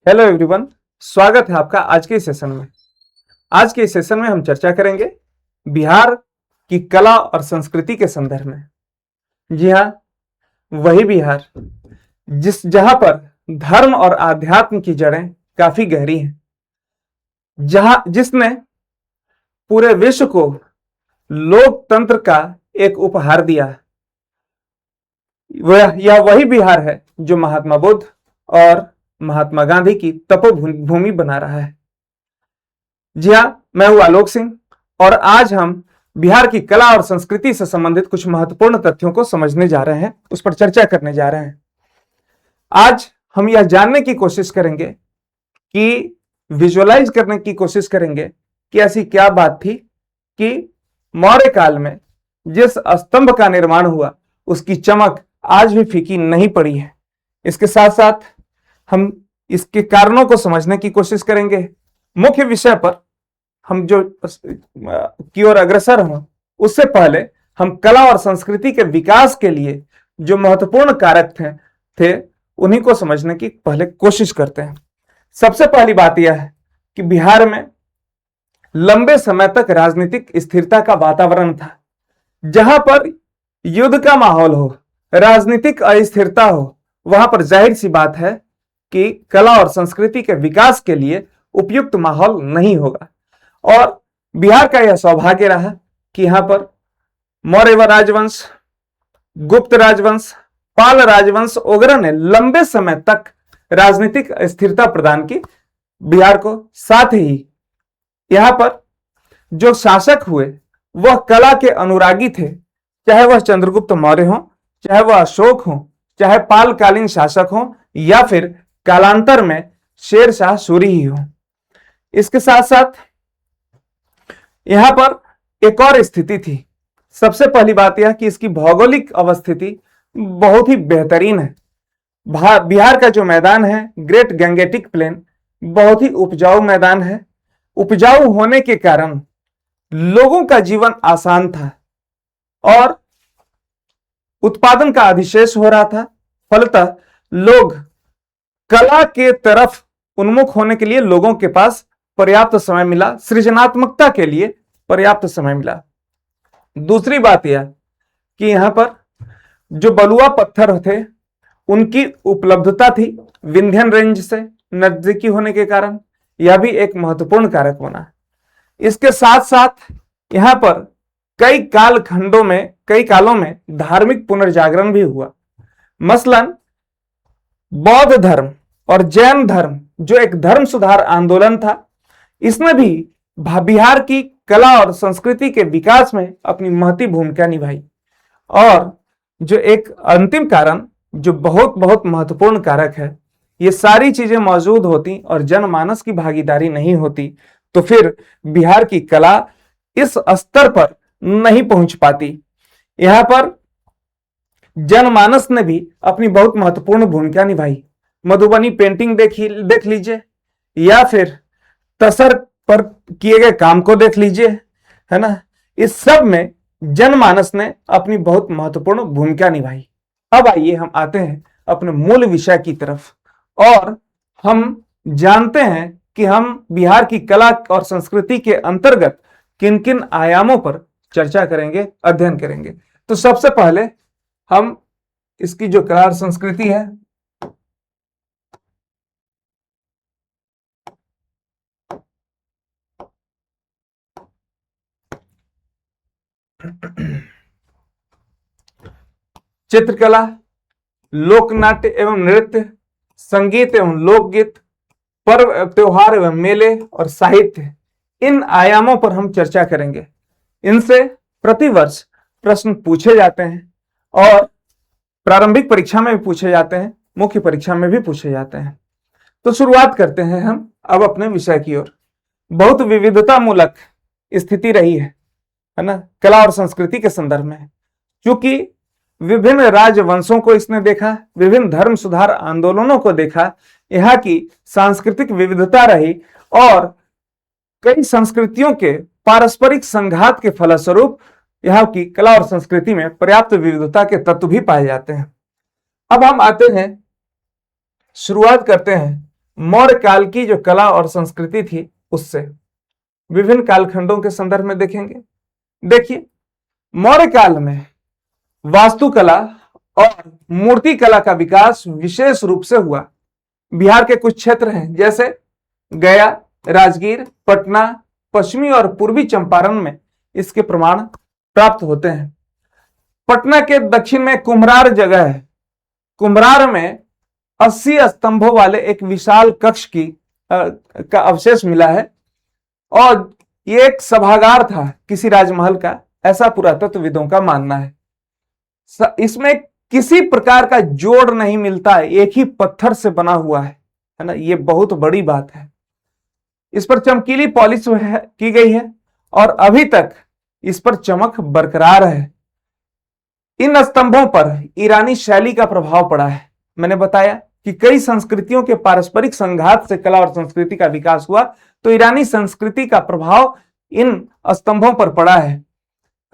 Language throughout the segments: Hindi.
हेलो एवरीवन, स्वागत है आपका आज के सेशन में। आज के सेशन में हम चर्चा करेंगे बिहार की कला और संस्कृति के संदर्भ में। जी हाँ, वही बिहार जहां पर धर्म और आध्यात्म की जड़ें काफी गहरी हैं, जिसने पूरे विश्व को लोकतंत्र का एक उपहार दिया। यह वही बिहार है जो महात्मा बुद्ध और महात्मा गांधी की तपोभूमि बना रहा है। जी हाँ, मैं हूं आलोक सिंह और आज हम बिहार की कला और संस्कृति से संबंधित कुछ महत्वपूर्ण तथ्यों को समझने जा रहे हैं, उस पर चर्चा करने जा रहे हैं। आज हम यह जानने की कोशिश करेंगे कि विजुअलाइज करने की कोशिश करेंगे कि ऐसी क्या बात थी कि मौर्य काल में जिस स्तंभ का निर्माण हुआ उसकी चमक आज भी फीकी नहीं पड़ी है। इसके साथ साथ हम इसके कारणों को समझने की कोशिश करेंगे। मुख्य विषय पर हम जो की ओर अग्रसर हों उससे पहले हम कला और संस्कृति के विकास के लिए जो महत्वपूर्ण कारक थे उन्हीं को समझने की पहले कोशिश करते हैं। सबसे पहली बात यह है कि बिहार में लंबे समय तक राजनीतिक स्थिरता का वातावरण था। जहां पर युद्ध का माहौल हो, राजनीतिक अस्थिरता हो, वहां पर जाहिर सी बात है कि कला और संस्कृति के विकास के लिए उपयुक्त माहौल नहीं होगा। और बिहार का यह सौभाग्य रहा कि यहां पर मौर्य राजवंश, गुप्त राजवंश, पाल राजवंश वगैरह ने लंबे समय तक राजनीतिक स्थिरता प्रदान की बिहार को। साथ ही यहां पर जो शासक हुए वह कला के अनुरागी थे, चाहे वह चंद्रगुप्त मौर्य हो, चाहे वह अशोक हो, चाहे पालकालीन शासक हो, या फिर कालांतर में शेरशाह सूरी ही हो। इसके साथ साथ यहां पर एक और स्थिति थी। सबसे पहली बात यह कि इसकी भौगोलिक अवस्थिति बहुत ही बेहतरीन है। बिहार का जो मैदान है, ग्रेट गंगेटिक प्लेन, बहुत ही उपजाऊ मैदान है। उपजाऊ होने के कारण लोगों का जीवन आसान था और उत्पादन का अधिशेष हो रहा था। फलतः लोग कला के तरफ उन्मुख होने के लिए लोगों के पास पर्याप्त समय मिला, सृजनात्मकता के लिए पर्याप्त समय मिला। दूसरी बात यह कि यहां पर जो बलुआ पत्थर थे उनकी उपलब्धता थी विंध्यन रेंज से नजदीकी होने के कारण, यह भी एक महत्वपूर्ण कारक बना। इसके साथ साथ यहां पर कई कालों में धार्मिक पुनर्जागरण भी हुआ। मसलन बौद्ध धर्म और जैन धर्म, जो एक धर्म सुधार आंदोलन था, इसने भी बिहार की कला और संस्कृति के विकास में अपनी महती भूमिका निभाई। और जो एक अंतिम कारण, जो बहुत महत्वपूर्ण कारक है, ये सारी चीजें मौजूद होती और जनमानस की भागीदारी नहीं होती तो फिर बिहार की कला इस स्तर पर नहीं पहुंच पाती। यहां पर जनमानस ने भी अपनी बहुत महत्वपूर्ण भूमिका निभाई। मधुबनी पेंटिंग देख लीजिए, या फिर तसर पर किए गए काम को देख लीजिए, है ना। इस सब में जनमानस ने अपनी बहुत महत्वपूर्ण भूमिका निभाई। अब आइए हम आते हैं अपने मूल विषय की तरफ और हम जानते हैं कि हम बिहार की कला और संस्कृति के अंतर्गत किन किन आयामों पर चर्चा करेंगे, अध्ययन करेंगे। तो सबसे पहले हम इसकी जो कला और संस्कृति है, चित्रकला, लोकनाट्य एवं नृत्य, संगीत एवं लोकगीत, पर्व त्योहार एवं मेले और साहित्य, इन आयामों पर हम चर्चा करेंगे। इनसे प्रतिवर्ष प्रश्न पूछे जाते हैं और प्रारंभिक परीक्षा में भी पूछे जाते हैं, मुख्य परीक्षा में भी पूछे जाते हैं। तो शुरुआत करते हैं हम अब अपने विषय की ओर। बहुत विविधता मूलक स्थिति रही है ना, कला और संस्कृति के संदर्भ में। क्योंकि विभिन्न राजवंशों को इसने देखा, विभिन्न धर्म सुधार आंदोलनों को देखा, यहाँ की सांस्कृतिक विविधता रही और कई संस्कृतियों के पारस्परिक संघात के फलस्वरूप यहाँ की कला और संस्कृति में पर्याप्त विविधता के तत्व भी पाए जाते हैं। अब हम आते हैं, शुरुआत करते हैं मौर्य काल की जो कला और संस्कृति थी उससे। विभिन्न कालखंडों के संदर्भ में देखेंगे। देखिए, मौर्य काल में वास्तुकला और मूर्ति कला का विकास विशेष रूप से हुआ। बिहार के कुछ क्षेत्र हैं जैसे गया, राजगीर, पटना, पश्चिमी और पूर्वी चंपारण में इसके प्रमाण प्राप्त होते हैं। पटना के दक्षिण में कुम्हरार जगह है। कुम्हरार में 80 स्तंभों वाले एक विशाल कक्ष का अवशेष मिला है और ये एक सभागार था किसी राजमहल का, ऐसा पुरातत्वविदों का मानना है। इसमें किसी प्रकार का जोड़ नहीं मिलता है, एक ही पत्थर से बना हुआ है ना, ये बहुत बड़ी बात है। इस पर चमकीली पॉलिश की गई है और अभी तक इस पर चमक बरकरार है। इन स्तंभों पर ईरानी शैली का प्रभाव पड़ा है। मैंने बताया कि कई संस्कृतियों के पारस्परिक संघात से कला और संस्कृति का विकास हुआ, तो ईरानी संस्कृति का प्रभाव इन स्तंभों पर पड़ा है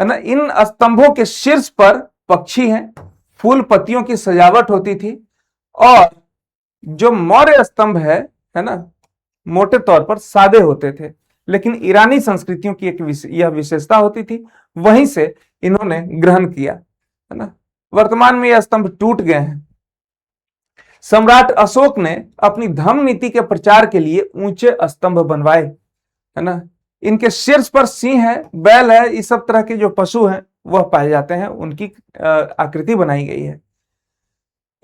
ना। इन स्तंभों के शीर्ष पर पक्षी हैं, फूल पत्तियों की सजावट होती थी और जो मौर्य स्तंभ है ना, मोटे तौर पर सादे होते थे, लेकिन ईरानी संस्कृतियों की एक यह विशेषता होती थी, वहीं से इन्होंने ग्रहण किया है ना। वर्तमान में यह स्तंभ टूट गए हैं। सम्राट अशोक ने अपनी धम्म नीति के प्रचार के लिए ऊंचे स्तंभ बनवाए है ना। इनके शीर्ष पर सिंह है, बैल है, इस सब तरह के जो पशु हैं वह पाए जाते हैं, उनकी आकृति बनाई गई है।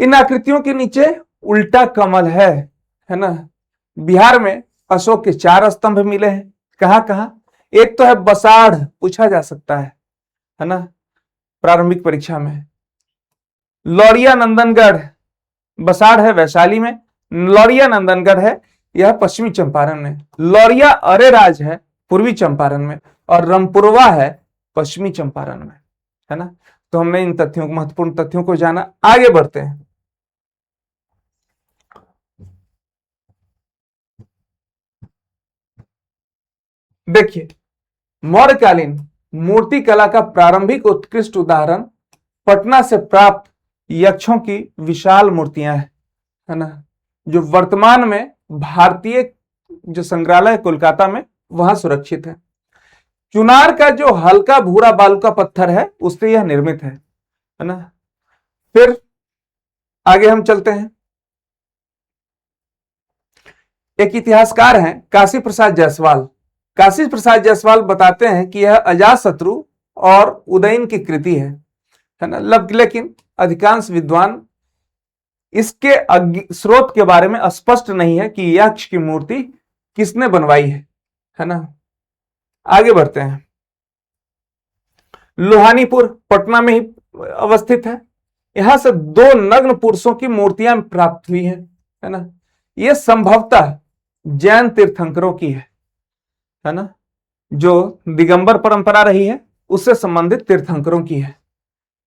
इन आकृतियों के नीचे उल्टा कमल है ना। बिहार में अशोक के 4 स्तंभ मिले हैं। कहां कहां? एक तो है बसाढ़, पूछा जा सकता है ना प्रारंभिक परीक्षा में। लौरिया नंदनगढ़, बसाढ़ है वैशाली में, लौरिया नंदनगढ़ है यह पश्चिमी चंपारण में। लौरिया अरेराज है पूर्वी चंपारण में और रामपुरवा है पश्चिमी चंपारण में, है ना। तो हमने इन तथ्यों को, महत्वपूर्ण तथ्यों को जाना। आगे बढ़ते हैं। देखिए, मौर्यकालीन मूर्ति कला का प्रारंभिक उत्कृष्ट उदाहरण पटना से प्राप्त यक्षों की विशाल मूर्तियां हैं, है ना, जो वर्तमान में भारतीय जो संग्रहालय कोलकाता में वहां सुरक्षित है। चुनार का जो हल्का भूरा बालू का पत्थर है उससे यह निर्मित है ना। फिर आगे हम चलते हैं। एक इतिहासकार हैं काशी प्रसाद जायसवाल। काशी प्रसाद जायसवाल बताते हैं कि यह अजातशत्रु और उदयन की कृति है ना। लेकिन अधिकांश विद्वान इसके स्रोत के बारे में स्पष्ट नहीं है कि यक्ष की मूर्ति किसने बनवाई है ना। आगे बढ़ते हैं। लोहानीपुर पटना में ही अवस्थित है। यहां से 2 नग्न पुरुषों की मूर्तियां प्राप्त हुई है ना। यह संभवतः जैन तीर्थंकरों की है ना, जो दिगंबर परंपरा रही है उससे संबंधित तीर्थंकरों की है।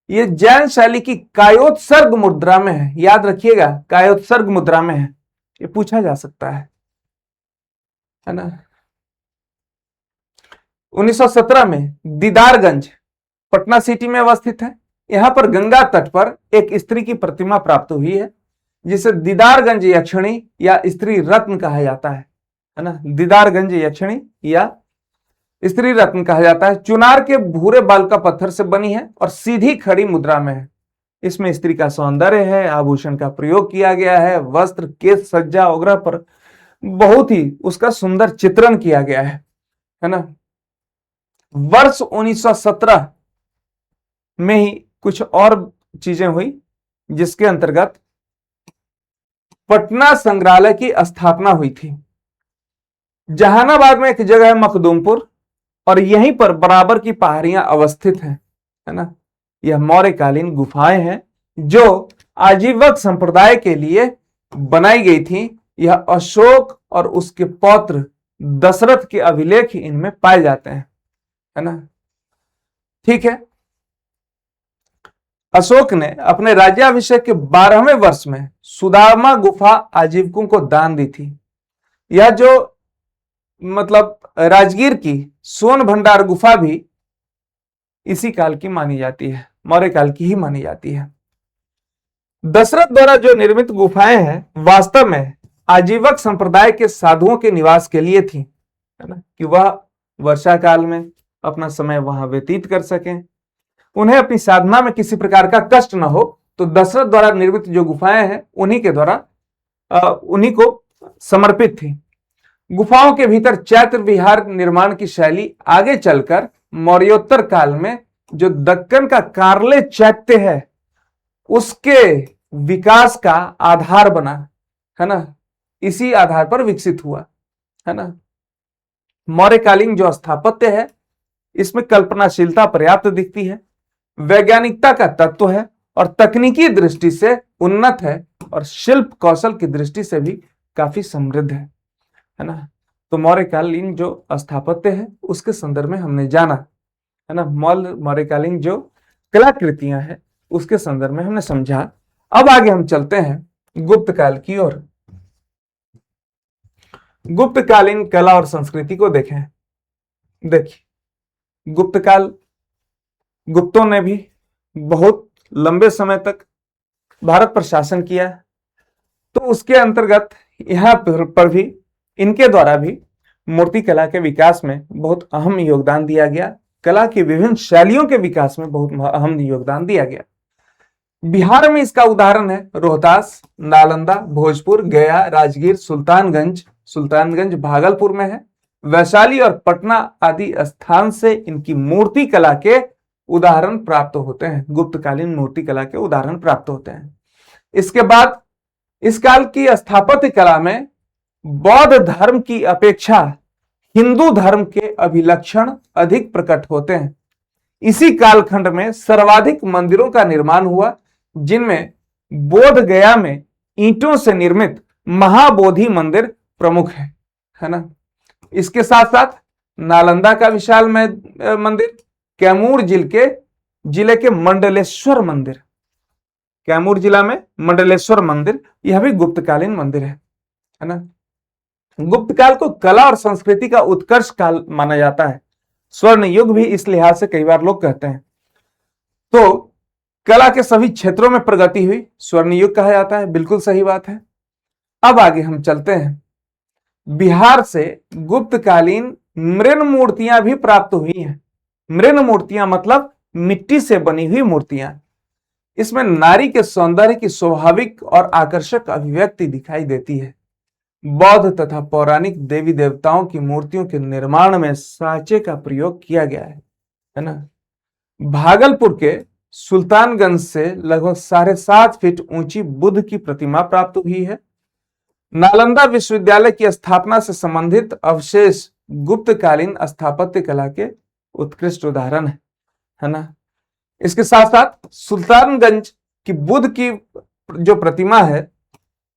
यह जैन शैली की कायोत्सर्ग मुद्रा में है, याद रखिएगा कायोत्सर्ग मुद्रा में है, ये पूछा जा सकता है ना। 1917 में दीदारगंज पटना सिटी में अवस्थित है। यहां पर गंगा तट पर एक स्त्री की प्रतिमा प्राप्त हुई है जिसे दीदारगंज यक्षिणी या स्त्री रत्न कहा जाता है ना। दीदारगंज यक्षिणी या स्त्री रत्न कहा जाता है। चुनार के भूरे बाल का पत्थर से बनी है और सीधी खड़ी मुद्रा में है। इसमें स्त्री का सौंदर्य है, आभूषण का प्रयोग किया गया है, वस्त्र, केश, सज्जा वगैरह पर बहुत ही उसका सुंदर चित्रण किया गया है ना। वर्ष 1917 में ही कुछ और चीजें हुई जिसके अंतर्गत पटना संग्रहालय की स्थापना हुई थी। जहानाबाद में एक जगह है मखदूमपुर और यहीं पर बराबर की पहाड़ियां अवस्थित हैं, है ना। यह मौर्यकालीन गुफाएं हैं जो आजीवक संप्रदाय के लिए बनाई गई थी। यह अशोक और उसके पौत्र दशरथ के अभिलेख इनमें पाए जाते हैं, है ना। ठीक है। अशोक ने अपने राज्याभिषेक के 12वें वर्ष में सुदामा गुफा आजीवकों को दान दी थी। यह जो मतलब राजगीर की सोन भंडार गुफा भी इसी काल की मानी जाती है, मौर्य काल की ही मानी जाती है। दशरथ द्वारा जो निर्मित गुफाएं हैं वास्तव में आजीवक संप्रदाय के साधुओं के निवास के लिए थी, है ना, कि वह वर्षा काल में अपना समय वहां व्यतीत कर सकें, उन्हें अपनी साधना में किसी प्रकार का कष्ट न हो। तो दशरथ द्वारा निर्मित जो गुफाएं हैं उन्हीं के द्वारा उन्हीं को समर्पित थी। गुफाओं के भीतर चैत्र विहार निर्माण की शैली आगे चलकर मौर्योत्तर काल में जो दक्कन का कार्ले चैत्य है उसके विकास का आधार बना, है ना, इसी आधार पर विकसित हुआ, है ना। मौर्यकालीन जो स्थापत्य है इसमें कल्पनाशीलता पर्याप्त दिखती है, वैज्ञानिकता का तत्व है और तकनीकी दृष्टि से उन्नत है और शिल्प कौशल की दृष्टि से भी काफी समृद्ध है ना। तो मौर्यकालीन जो स्थापत्य है उसके संदर्भ में हमने जाना, है ना, मौर्यकालीन जो कलाकृतियां हैं उसके संदर्भ में हमने समझा। अब आगे हम चलते हैं गुप्त काल की ओर। गुप्तकालीन कला और संस्कृति को देखें। देखिए, गुप्त काल, गुप्तों ने भी बहुत लंबे समय तक भारत पर शासन किया, तो उसके अंतर्गत यहां पर भी इनके द्वारा भी मूर्ति कला के विकास में बहुत अहम योगदान दिया गया, कला की विभिन्न शैलियों के विकास में बहुत अहम योगदान दिया गया। बिहार में इसका उदाहरण है रोहतास, नालंदा, भोजपुर, गया, राजगीर, सुल्तानगंज भागलपुर में है। वैशाली और पटना आदि स्थान से इनकी मूर्ति कला के उदाहरण प्राप्त होते हैं, गुप्तकालीन मूर्ति कला के उदाहरण प्राप्त होते हैं। इसके बाद इस काल की स्थापत्य कला में बौद्ध धर्म की अपेक्षा हिंदू धर्म के अभिलक्षण अधिक प्रकट होते हैं। इसी कालखंड में सर्वाधिक मंदिरों का निर्माण हुआ, जिनमें बोध गया में ईंटों से निर्मित महाबोधि मंदिर प्रमुख है ना। इसके साथ साथ नालंदा का विशाल मंदिर, कैमूर जिले के मंडलेश्वर मंदिर, कैमूर जिला में मंडलेश्वर मंदिर, यह भी गुप्तकालीन मंदिर है ना। गुप्त काल को कला और संस्कृति का उत्कर्ष काल माना जाता है। स्वर्ण युग भी इस लिहाज से कई बार लोग कहते हैं। तो कला के सभी क्षेत्रों में प्रगति हुई, स्वर्ण युग कहा जाता है, बिल्कुल सही बात है। अब आगे हम चलते हैं। बिहार से गुप्तकालीन मृण मूर्तियां भी प्राप्त हुई हैं। मृण मूर्तियां मतलब मिट्टी से बनी हुई मूर्तियां। इसमें नारी के सौंदर्य की स्वाभाविक और आकर्षक अभिव्यक्ति दिखाई देती है। बौद्ध तथा पौराणिक देवी देवताओं की मूर्तियों के निर्माण में सांचे का प्रयोग किया गया है ना। भागलपुर के सुल्तानगंज से लगभग 7.5 फीट ऊंची बुद्ध की प्रतिमा प्राप्त हुई है। नालंदा विश्वविद्यालय की स्थापना से संबंधित अवशेष गुप्तकालीन स्थापत्य कला के उत्कृष्ट उदाहरण है ना। इसके साथ साथ सुल्तानगंज की बुद्ध की जो प्रतिमा है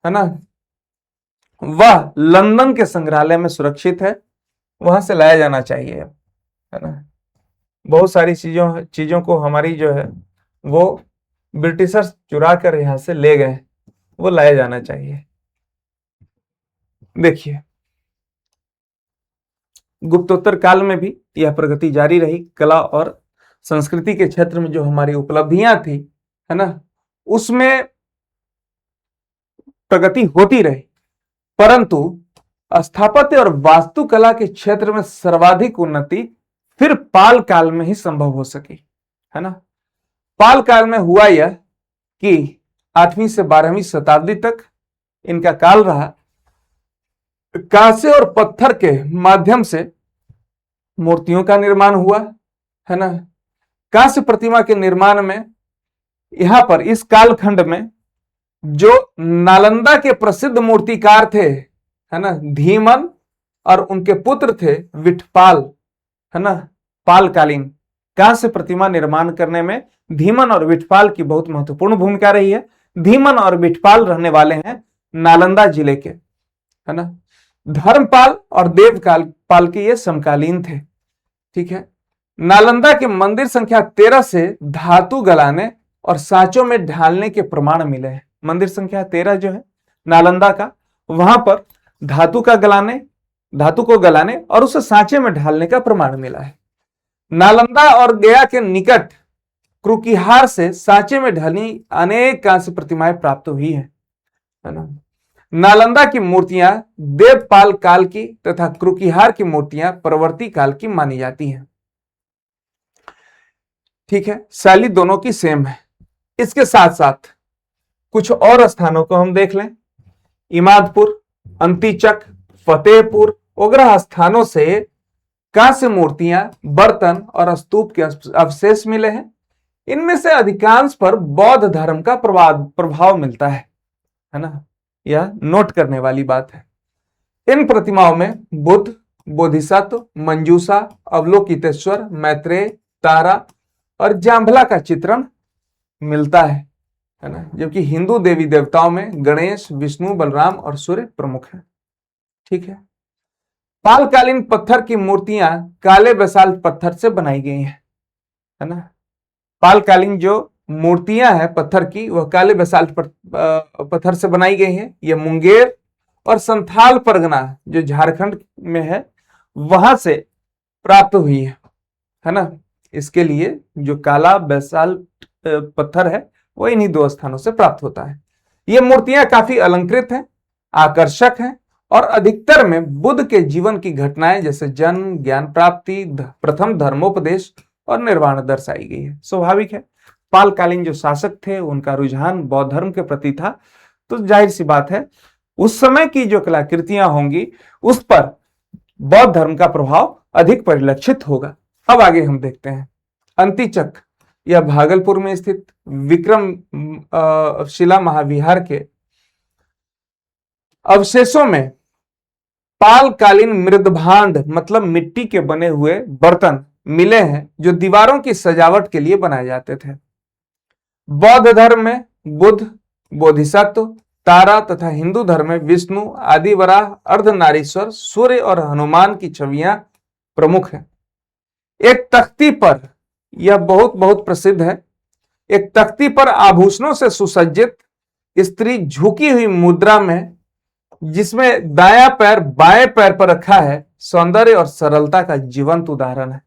ना, वह लंदन के संग्रहालय में सुरक्षित है, वहां से लाया जाना चाहिए, है ना। बहुत सारी चीजों को हमारी जो है वो ब्रिटिशर्स चुरा कर यहां से ले गए, वो लाया जाना चाहिए। देखिए, गुप्तोत्तर काल में भी यह प्रगति जारी रही। कला और संस्कृति के क्षेत्र में जो हमारी उपलब्धियां थी, है ना, उसमें प्रगति होती रही, परंतु स्थापत्य और वास्तुकला के क्षेत्र में सर्वाधिक उन्नति फिर पाल काल में ही संभव हो सकी, है ना। पाल काल में हुआ यह कि 8वीं से 12वीं शताब्दी तक इनका काल रहा। कांसे और पत्थर के माध्यम से मूर्तियों का निर्माण हुआ, है ना। कांस्य प्रतिमा के निर्माण में यहां पर इस कालखंड में जो नालंदा के प्रसिद्ध मूर्तिकार थे, है ना, धीमन, और उनके पुत्र थे विठपाल, है ना। पालकालीन कांस्य प्रतिमा निर्माण करने में धीमन और विठपाल की बहुत महत्वपूर्ण भूमिका रही है। धीमन और विठपाल रहने वाले हैं नालंदा जिले के, है ना। धर्मपाल और देवपाल के ये समकालीन थे, ठीक है। नालंदा के मंदिर संख्या 13 से धातु गलाने और सांचों में ढालने के प्रमाण मिले हैं। मंदिर संख्या 13 जो है नालंदा का, वहां पर धातु को गलाने और उसे सांचे में ढालने का प्रमाण मिला है। नालंदा और गया के निकट क्रुकिहार से सांचे में ढली अनेक कांस्य प्रतिमाएं प्राप्त हुई है ना। नालंदा की मूर्तियां देवपाल काल की तथा क्रुकिहार की मूर्तियां परवर्ती काल की मानी जाती हैं। ठीक है, शैली दोनों की सेम है। इसके साथ साथ कुछ और स्थानों को हम देख लें। इमादपुर, अंतीचक, फतेहपुर वगैरह स्थानों से कांस्य मूर्तियां, बर्तन और स्तूप के अवशेष मिले हैं। इनमें से अधिकांश पर बौद्ध धर्म का प्रभाव मिलता है ना। यह नोट करने वाली बात है। इन प्रतिमाओं में बुद्ध, बोधिसत्व, मंजूषा, अवलोकितेश्वर, मैत्रेय, तारा और जांभला का चित्रण मिलता है ना। जबकि हिंदू देवी देवताओं में गणेश, विष्णु, बलराम और सूर्य प्रमुख हैं। ठीक है। पालकालीन पत्थर की मूर्तियां काले बेसाल्ट पत्थर से बनाई गई हैं, है ना। पालकालीन जो मूर्तियां हैं पत्थर की, वह काले बेसाल्ट पत्थर से बनाई गई हैं। यह मुंगेर और संथाल परगना जो झारखंड में है वहां से प्राप्त हुई है ना। इसके लिए जो काला बेसाल्ट पत्थर है वो इन्हीं दो स्थानों से प्राप्त होता है। ये मूर्तियां काफी अलंकृत हैं, आकर्षक हैं और अधिकतर में बुद्ध के जीवन की घटनाएं जैसे जन्म, ज्ञान प्राप्ति, प्रथम धर्मोपदेश और निर्वाण दर्शाई गई है। स्वाभाविक है, पालकालीन जो शासक थे उनका रुझान बौद्ध धर्म के प्रति था, तो जाहिर सी बात है उस समय की जो कलाकृतियां होंगी उस पर बौद्ध धर्म का प्रभाव अधिक परिलक्षित होगा। अब आगे हम देखते हैं अंतीचक। यह भागलपुर में स्थित विक्रम शिला महाविहार के अवशेषों में पालकालीन मृदभांड मतलब मिट्टी के बने हुए बर्तन मिले हैं जो दीवारों की सजावट के लिए बनाए जाते थे। बौद्ध धर्म में बुद्ध, बोधिसत्व, तारा तथा हिंदू धर्म में विष्णु, आदिवराह, अर्धनारीश्वर, सूर्य और हनुमान की छवियां प्रमुख हैं। एक तख्ती पर, यह बहुत प्रसिद्ध है, एक तख्ती पर आभूषणों से सुसज्जित स्त्री झुकी हुई मुद्रा में जिसमें दायां पैर बाएं पैर पर रखा है, सौंदर्य और सरलता का जीवंत उदाहरण है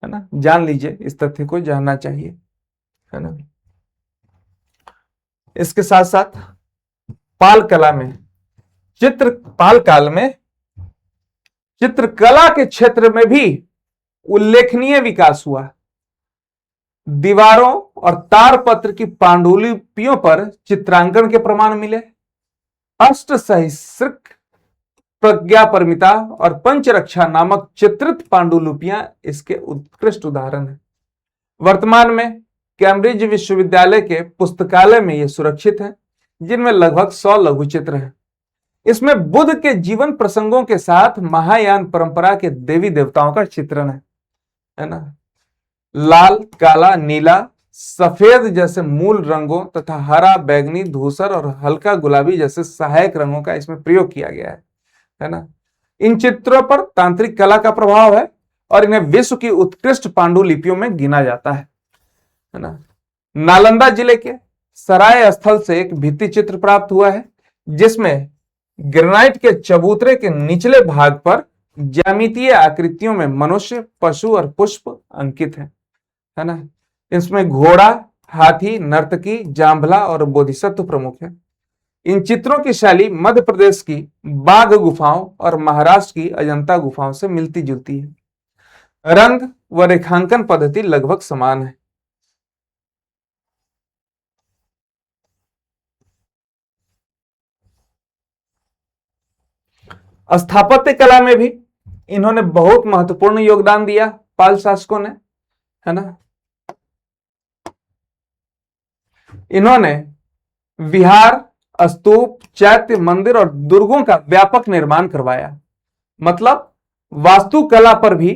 ना। जान लीजिए, इस तथ्य को जानना चाहिए, है ना। इसके साथ साथ पाल काल में चित्रकला के क्षेत्र में भी उल्लेखनीय विकास हुआ। दीवारों और तारपत्र की पांडुलिपियों पर चित्रांकन के प्रमाण मिले। अष्टसहस्रिक, प्रज्ञापरमिता और पंचरक्षा नामक चित्रित पांडुलिपियां इसके उत्कृष्ट उदाहरण हैं। वर्तमान में कैम्ब्रिज विश्वविद्यालय के पुस्तकालय में ये सुरक्षित है, जिनमें लगभग 100 लघु चित्र हैं। इसमें बुद्ध के जीवन प्रसंगों के साथ महायान परंपरा के देवी देवताओं का चित्रण है ना। लाल, काला, नीला, सफेद जैसे मूल रंगों तथा हरा, बैगनी, धूसर और हल्का गुलाबी जैसे सहायक रंगों का इसमें प्रयोग किया गया है ना। इन चित्रों पर तांत्रिक कला का प्रभाव है और इन्हें विश्व की उत्कृष्ट पांडुलिपियों में गिना जाता है ना। नालंदा जिले के सराय स्थल से एक भित्ति चित्र प्राप्त हुआ है जिसमें ग्रेनाइट के चबूतरे के निचले भाग पर ज्यामितीय आकृतियों में मनुष्य, पशु और पुष्प अंकित है ना। इसमें घोड़ा, हाथी, नर्तकी, जांभला और बोधिसत्व प्रमुख है। इन चित्रों की शैली मध्य प्रदेश की बाघ गुफाओं और महाराष्ट्र की अजंता गुफाओं से मिलती जुलती है। रंग व रेखांकन पद्धति लगभग समान है। स्थापत्य कला में भी इन्होंने बहुत महत्वपूर्ण योगदान दिया पाल शासकों ने, है ना। इन्होंने विहार, स्तूप, चैत्य, मंदिर और दुर्गों का व्यापक निर्माण करवाया। मतलब वास्तुकला पर भी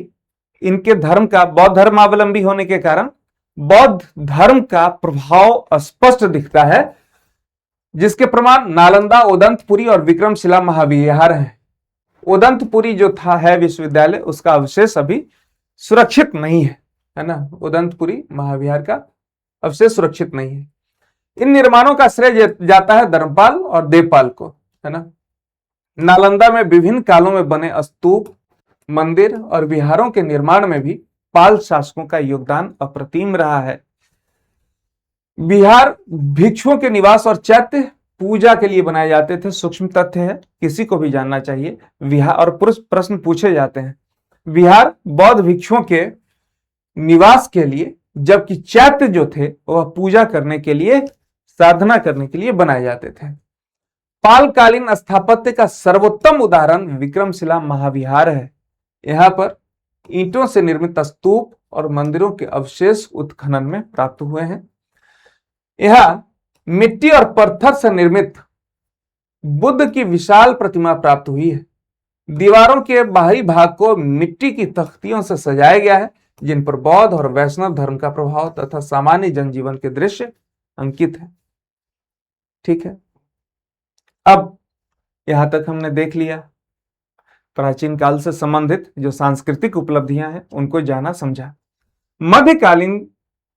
इनके धर्म का, बौद्ध धर्मावलंबी होने के कारण बौद्ध धर्म का प्रभाव स्पष्ट दिखता है, जिसके प्रमाण नालंदा, उदंतपुरी और विक्रमशिला महाविहार हैं। उदंतपुरी जो था है विश्वविद्यालय, उसका अवशेष अभी सुरक्षित नहीं है ना। उदंतपुरी महाविहार का अवशेष सुरक्षित नहीं है। इन निर्माणों का श्रेय जाता है धर्मपाल और देवपाल को, है ना। नालंदा में विभिन्न कालों में बने स्तूप, मंदिर और विहारों के निर्माण में भी पाल शासकों का योगदान अप्रतिम रहा है। विहार भिक्षुओं के निवास और चैत्य पूजा के लिए बनाए जाते थे। सूक्ष्म तथ्य है, किसी को भी जानना चाहिए। विहार और प्रश्न पूछे जाते हैं। विहार बौद्ध भिक्षुओं के निवास के लिए, जबकि चैत्य जो थे वह पूजा करने के लिए, साधना करने के लिए बनाए जाते थे। पालकालीन स्थापत्य का सर्वोत्तम उदाहरण विक्रमशिला महाविहार है। यहाँ पर ईंटों से निर्मित स्तूप और मंदिरों के अवशेष उत्खनन में प्राप्त हुए हैं। यहाँ मिट्टी और पत्थर से निर्मित बुद्ध की विशाल प्रतिमा प्राप्त हुई है। दीवारों के बाहरी भाग को मिट्टी की तख्तियों से सजाया गया है, जिन पर बौद्ध और वैष्णव धर्म का प्रभाव तथा सामान्य जनजीवन के दृश्य अंकित है। ठीक है, अब यहां तक हमने देख लिया प्राचीन काल से संबंधित जो सांस्कृतिक उपलब्धियां हैं उनको जाना समझा।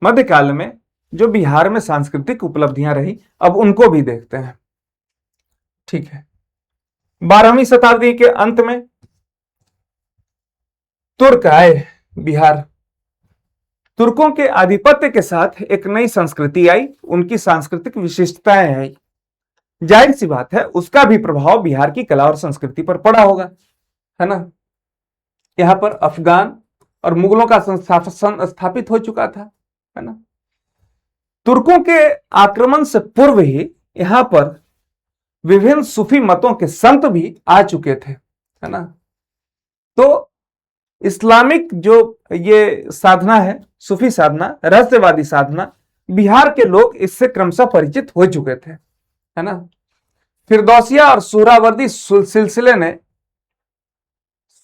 मध्यकाल में जो बिहार में सांस्कृतिक उपलब्धियां रही, अब उनको भी देखते हैं। ठीक है, 12वीं शताब्दी के अंत में तुर्क आए बिहार। तुर्कों के आधिपत्य के साथ एक नई संस्कृति आई, उनकी सांस्कृतिक विशिष्टताएं आई। जाहिर सी बात है उसका भी प्रभाव बिहार की कला और संस्कृति पर पड़ा होगा, है ना। यहां पर अफगान और मुगलों का संस्थापन स्थापित हो चुका था, है ना। तुर्कों के आक्रमण से पूर्व ही यहां पर विभिन्न सूफी मतों के संत भी आ चुके थे, है ना। तो इस्लामिक जो ये साधना है, सूफी साधना, रहस्यवादी साधना, बिहार के लोग इससे क्रमशः परिचित हो चुके थे, है ना। फिरदौसिया और सुहरावर्दी सिलसिले ने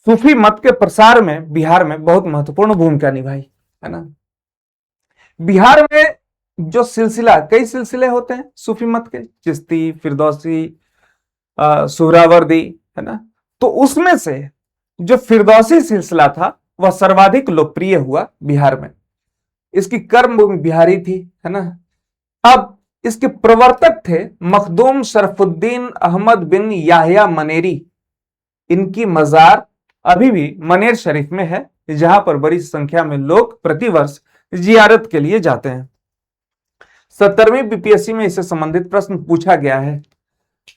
सूफी मत के प्रसार में बिहार में बहुत महत्वपूर्ण भूमिका निभाई, है ना। बिहार में जो सिलसिला, कई सिलसिले होते हैं सूफी मत के, चिश्ती, फिरदौसी, सुहरावर्दी, है ना। तो उसमें से जो फिरदौसी सिलसिला था वह सर्वाधिक लोकप्रिय हुआ बिहार में। इसकी कर्मभूमि बिहारी थी, है ना। अब इसके प्रवर्तक थे मखदूम शरफुद्दीन अहमद बिन याहिया मनेरी। इनकी मजार अभी भी मनेर शरीफ में है, जहां पर बड़ी संख्या में लोग प्रतिवर्ष जियारत के लिए जाते हैं। 70वीं बीपीएससी में इससे संबंधित प्रश्न पूछा गया है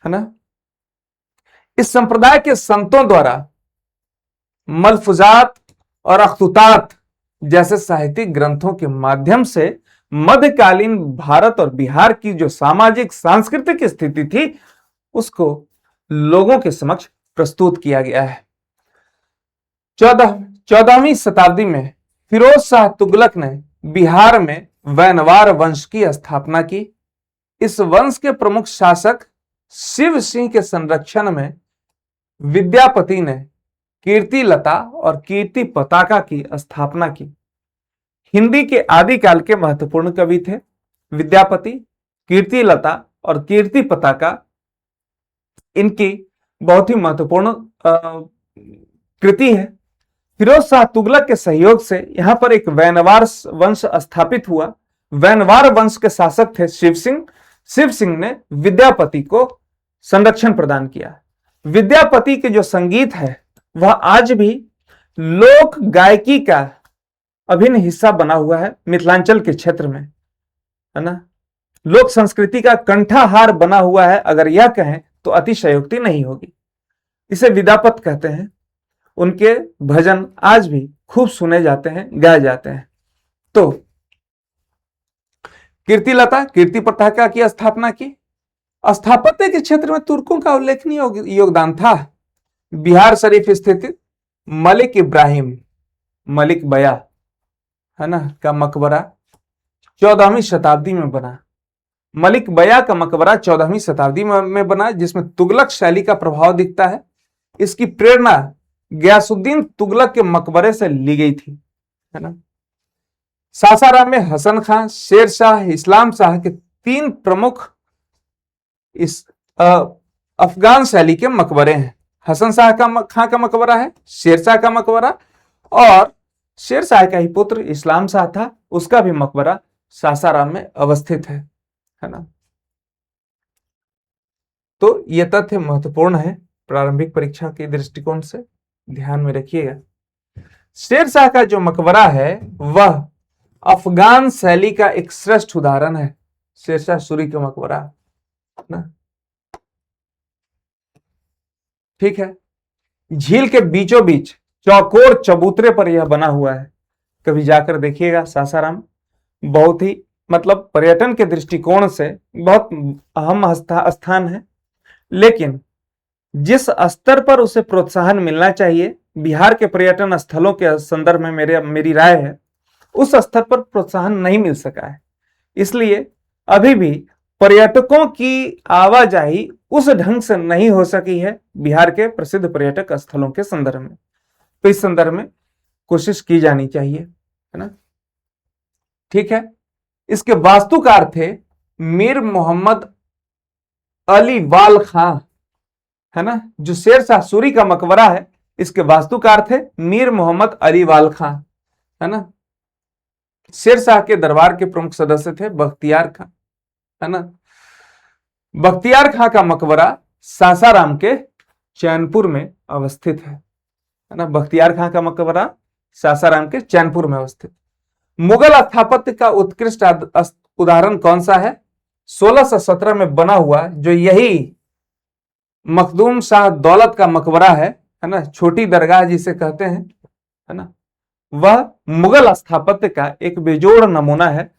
ना। इस संप्रदाय के संतों द्वारा मलफुजात और अख्तुतात जैसे साहित्यिक ग्रंथों के माध्यम से मध्यकालीन भारत और बिहार की जो सामाजिक सांस्कृतिक स्थिति थी उसको लोगों के समक्ष प्रस्तुत किया गया है। 14वीं शताब्दी में फिरोज शाह तुगलक ने बिहार में वैनवार वंश की स्थापना की। इस वंश के प्रमुख शासक शिव सिंह के संरक्षण में विद्यापति ने कीर्ति लता और कीर्ति पताका की स्थापना की। हिंदी के आदिकाल के महत्वपूर्ण कवि थे विद्यापति, कीर्ति लता और कीर्ति पताका इनकी बहुत ही महत्वपूर्ण कृति है। फिरोज शाह तुगलक के सहयोग से यहां पर एक वैनवार वंश स्थापित हुआ। वैनवार वंश के शासक थे शिव सिंह। शिव सिंह ने विद्यापति को संरक्षण प्रदान किया। विद्यापति के जो संगीत है वह आज भी लोक गायकी का अभिन्न हिस्सा बना हुआ है मिथिलांचल के क्षेत्र में, है ना। लोक संस्कृति का कंठाहार बना हुआ है, अगर यह कहें तो अतिशयोक्ति नहीं होगी। इसे विद्यापत कहते हैं। उनके भजन आज भी खूब सुने जाते हैं, गाए जाते हैं। तो कीर्तिलता, कीर्ति पताका की स्थापना की। स्थापत्य के क्षेत्र में तुर्कों का उल्लेखनीय योगदान था। बिहार शरीफ स्थित मलिक इब्राहिम, मलिक बया, है ना, का मकबरा 14वीं शताब्दी में बना। मलिक बया का मकबरा 14वीं शताब्दी में बना, जिसमें तुगलक शैली का प्रभाव दिखता है। इसकी प्रेरणा गयासुद्दीन तुगलक के मकबरे से ली गई थी, है ना। सासाराम में हसन खां, शेर शाह, इस्लाम शाह के 3 प्रमुख इस अफगान शैली के मकबरे हैं। हसन शाह खां का मकबरा है, शेर शाह का मकबरा, और शेर शाह का ही पुत्र इस्लाम शाह था, उसका भी मकबरा सासाराम में अवस्थित है ना। तो यह तथ्य महत्वपूर्ण है प्रारंभिक परीक्षा के दृष्टिकोण से, ध्यान में रखिएगा। शेर शाह का जो मकबरा है वह अफगान शैली का एक श्रेष्ठ उदाहरण है। शेर शाह सूरी का मकबरा ना, ठीक है। झील के बीचों बीच चौकोर चबूतरे पर यह बना हुआ है। कभी जाकर देखिएगा सासाराम, बहुत ही मतलब पर्यटन के दृष्टिकोण से बहुत अहम स्थान है। लेकिन जिस स्तर पर उसे प्रोत्साहन मिलना चाहिए बिहार के पर्यटन स्थलों के संदर्भ में मेरी राय है, उस स्तर पर प्रोत्साहन नहीं मिल सका है। इसलिए अभी भी पर्यटकों की आवाजाही उस ढंग से नहीं हो सकी है बिहार के प्रसिद्ध पर्यटक स्थलों के संदर्भ में। तो इस संदर्भ में कोशिश की जानी चाहिए, है ना। ठीक है। इसके वास्तुकार थे मीर मोहम्मद अली वाल खां, है ना। जो शेरशाह सूरी का मकबरा है, इसके वास्तुकार थे मीर मोहम्मद अली वाल खां, है ना। शेरशाह के दरबार के प्रमुख सदस्य थे बख्तियार खां, है ना। बख्तियार खां का मकबरा सासाराम के चैनपुर में अवस्थित है ना। बख्तियार खां का मकबरा सासाराम के चैनपुर में अवस्थित। मुगल स्थापत्य का उत्कृष्ट उदाहरण कौन सा है? 1617 में बना हुआ जो यही मखदूम शाह दौलत का मकबरा है ना, छोटी दरगाह जिसे कहते हैं, है ना। वह मुगल स्थापत्य का एक बेजोड़ नमूना है।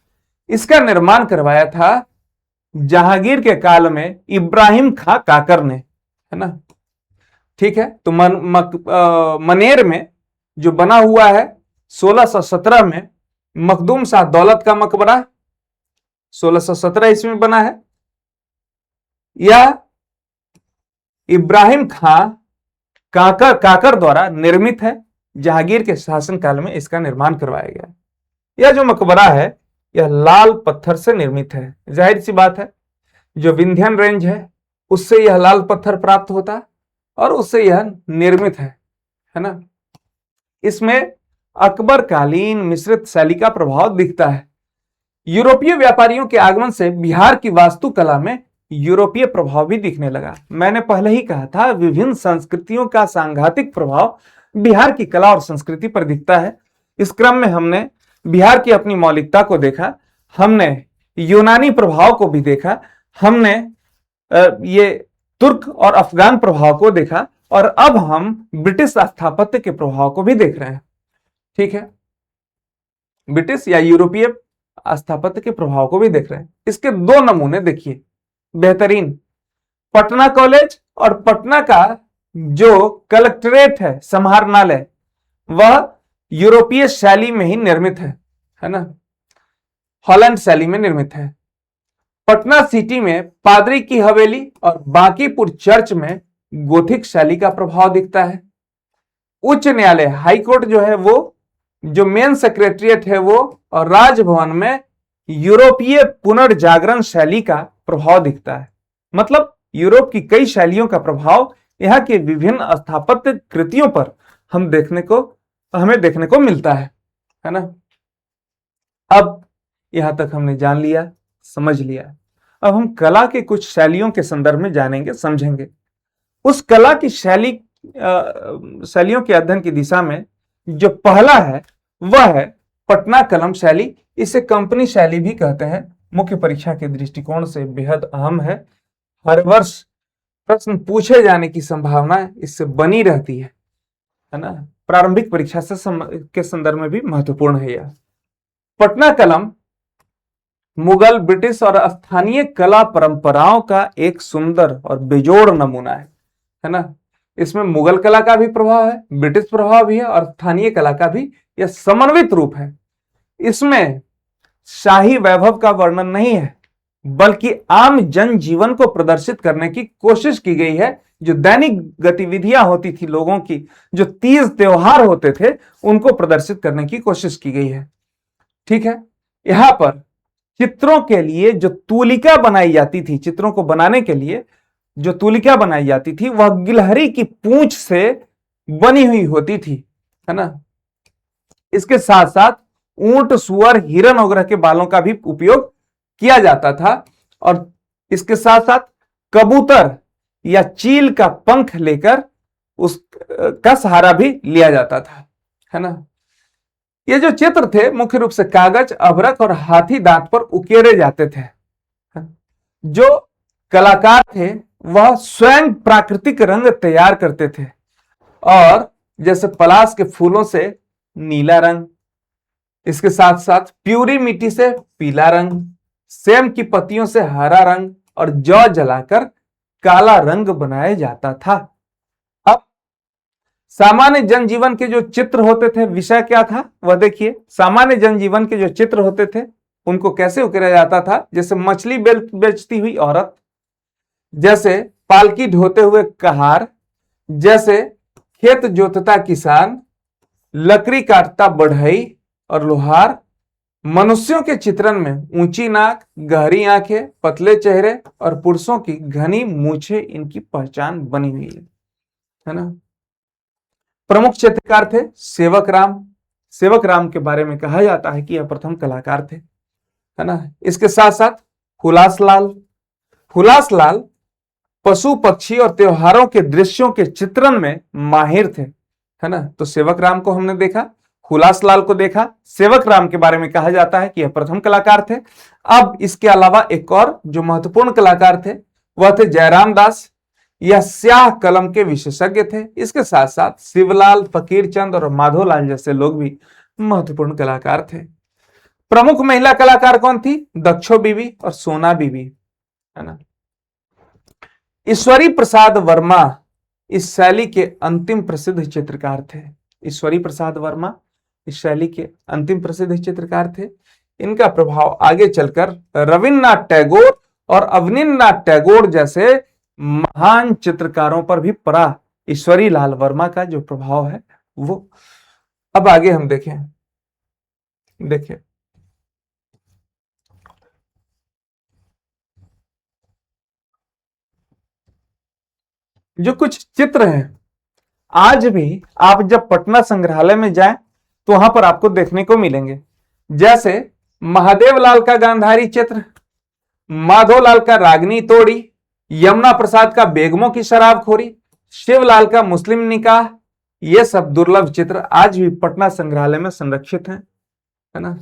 इसका निर्माण करवाया था जहांगीर के काल में इब्राहिम खां काकर ने, है ना। ठीक है। तो मनेर में जो बना हुआ है 1617 में मखदूम शाह दौलत का मकबरा 1617 ईस्वी में बना है। यह इब्राहिम खां काकर द्वारा निर्मित है। जहांगीर के शासनकाल में इसका निर्माण करवाया गया। यह जो मकबरा है यह लाल पत्थर से निर्मित है। जाहिर सी बात है, जो विंध्यन रेंज है उससे यह लाल पत्थर प्राप्त होता है और उससे यह निर्मित है ना। इसमें अकबर कालीन मिश्रित शैली का प्रभाव दिखता है। यूरोपीय व्यापारियों के आगमन से बिहार की वास्तुकला में यूरोपीय प्रभाव भी दिखने लगा। मैंने पहले ही कहा था, विभिन्न संस्कृतियों का सांघातिक प्रभाव बिहार की कला और संस्कृति पर दिखता है। इस क्रम में हमने बिहार की अपनी मौलिकता को देखा, हमने यूनानी प्रभाव को भी देखा, हमने ये तुर्क और अफगान प्रभाव को देखा और अब हम ब्रिटिश स्थापत्य के प्रभाव को भी देख रहे हैं। ठीक है। ब्रिटिश या यूरोपीय स्थापत्य के प्रभाव को भी देख रहे हैं। इसके दो नमूने देखिए बेहतरीन। पटना कॉलेज और पटना का जो कलेक्ट्रेट है समाहरणालय, वह यूरोपीय शैली में ही निर्मित है ना, हॉलैंड शैली में निर्मित है। पटना सिटी में पादरी की हवेली और बांकीपुर चर्च में गोथिक शैली का प्रभाव दिखता है। उच्च न्यायालय हाई कोर्ट जो है वो, जो मेन सेक्रेटरिएट है वो, और राजभवन में यूरोपीय पुनर्जागरण शैली का प्रभाव दिखता है। मतलब यूरोप की कई शैलियों का प्रभाव यहाँ के विभिन्न स्थापत्य कृतियों पर हमें देखने को मिलता है ना। अब यहां तक हमने जान लिया, समझ लिया। अब हम कला के कुछ शैलियों के संदर्भ में जानेंगे, समझेंगे। उस कला की शैलियों के अध्ययन की दिशा में जो पहला है वह है पटना कलम शैली। इसे कंपनी शैली भी कहते हैं। मुख्य परीक्षा के दृष्टिकोण से बेहद अहम है। हर वर्ष प्रश्न पूछे जाने की संभावना इससे बनी रहती है ना। प्रारंभिक परीक्षा के संदर्भ में भी महत्वपूर्ण है यह। पटना कलम मुगल, ब्रिटिश और स्थानीय कला परंपराओं का एक सुंदर और बेजोड़ नमूना है ना। इसमें मुगल कला का भी प्रभाव है, ब्रिटिश प्रभाव भी है और स्थानीय कला का भी यह समन्वित रूप है। इसमें शाही वैभव का वर्णन नहीं है, बल्कि आम जनजीवन को प्रदर्शित करने की कोशिश की गई है। जो दैनिक गतिविधियां होती थी लोगों की, जो तीज त्योहार होते थे, उनको प्रदर्शित करने की कोशिश की गई है। ठीक है। यहां पर चित्रों के लिए जो तूलिका बनाई जाती थी, चित्रों को बनाने के लिए जो तूलिका बनाई जाती थी, वह गिलहरी की पूंछ से बनी हुई होती थी, है ना। इसके साथ साथ ऊंट, सुअर, हिरन वगैरह के बालों का भी उपयोग किया जाता था और इसके साथ साथ कबूतर या चील का पंख लेकर उसका सहारा भी लिया जाता था, है ना। ये जो चित्र थे मुख्य रूप से कागज, अभ्रक और हाथी दांत पर उकेरे जाते थे। जो कलाकार थे वह स्वयं प्राकृतिक रंग तैयार करते थे, और जैसे पलाश के फूलों से नीला रंग, इसके साथ साथ प्यूरी मिट्टी से पीला रंग, सेम की पत्तियों से हरा रंग और जौ जलाकर काला रंग बनाया जाता था। अब सामान्य जनजीवन के जो चित्र होते थे, विषय क्या था वह देखिए। सामान्य जनजीवन के जो चित्र होते थे उनको कैसे उकेरा जाता था, जैसे मछली बेचती हुई औरत, जैसे पालकी ढोते हुए कहार, जैसे खेत जोतता किसान, लकड़ी काटता बढ़ई और लोहार। मनुष्यों के चित्रण में ऊंची नाक, गहरी आंखें, पतले चेहरे और पुरुषों की घनी मूछें इनकी पहचान बनी हुई है ना। प्रमुख चित्रकार थे सेवक राम। सेवक राम के बारे में कहा जाता है कि यह प्रथम कलाकार थे, है ना। इसके साथ साथ हुलासलाल। हुलासलाल पशु पक्षी और त्योहारों के दृश्यों के चित्रण में माहिर थे, है ना। तो सेवक राम को हमने देखा, हुलासलाल को देखा। सेवक राम के बारे में कहा जाता है कि यह प्रथम कलाकार थे। अब इसके अलावा एक और जो महत्वपूर्ण कलाकार थे वह थे जयराम दास। यह स्याह कलम के विशेषज्ञ थे। इसके साथ साथ शिवलाल, फकीर चंद और माधोलाल जैसे लोग भी महत्वपूर्ण कलाकार थे। प्रमुख महिला कलाकार कौन थी? दक्षो बीवी और सोना बीवी, है ना। ईश्वरी प्रसाद वर्मा इस शैली के अंतिम प्रसिद्ध चित्रकार थे। ईश्वरी प्रसाद वर्मा इस शैली के अंतिम प्रसिद्ध चित्रकार थे। इनका प्रभाव आगे चलकर रविन्द्रनाथ टैगोर और अवनींद्रनाथ टैगोर जैसे महान चित्रकारों पर भी पड़ा। ईश्वरी लाल वर्मा का जो प्रभाव है वो अब आगे हम देखें। देखिए जो कुछ चित्र हैं, आज भी आप जब पटना संग्रहालय में जाएं तो वहां पर आपको देखने को मिलेंगे। जैसे महादेव लाल का गांधारी चित्र, माधोलाल का रागनी तोड़ी, यमुना प्रसाद का बेगमों की शराबखोरी, शिवलाल का मुस्लिम निकाह, ये सब दुर्लभ चित्र आज भी पटना संग्रहालय में संरक्षित हैं, है ना।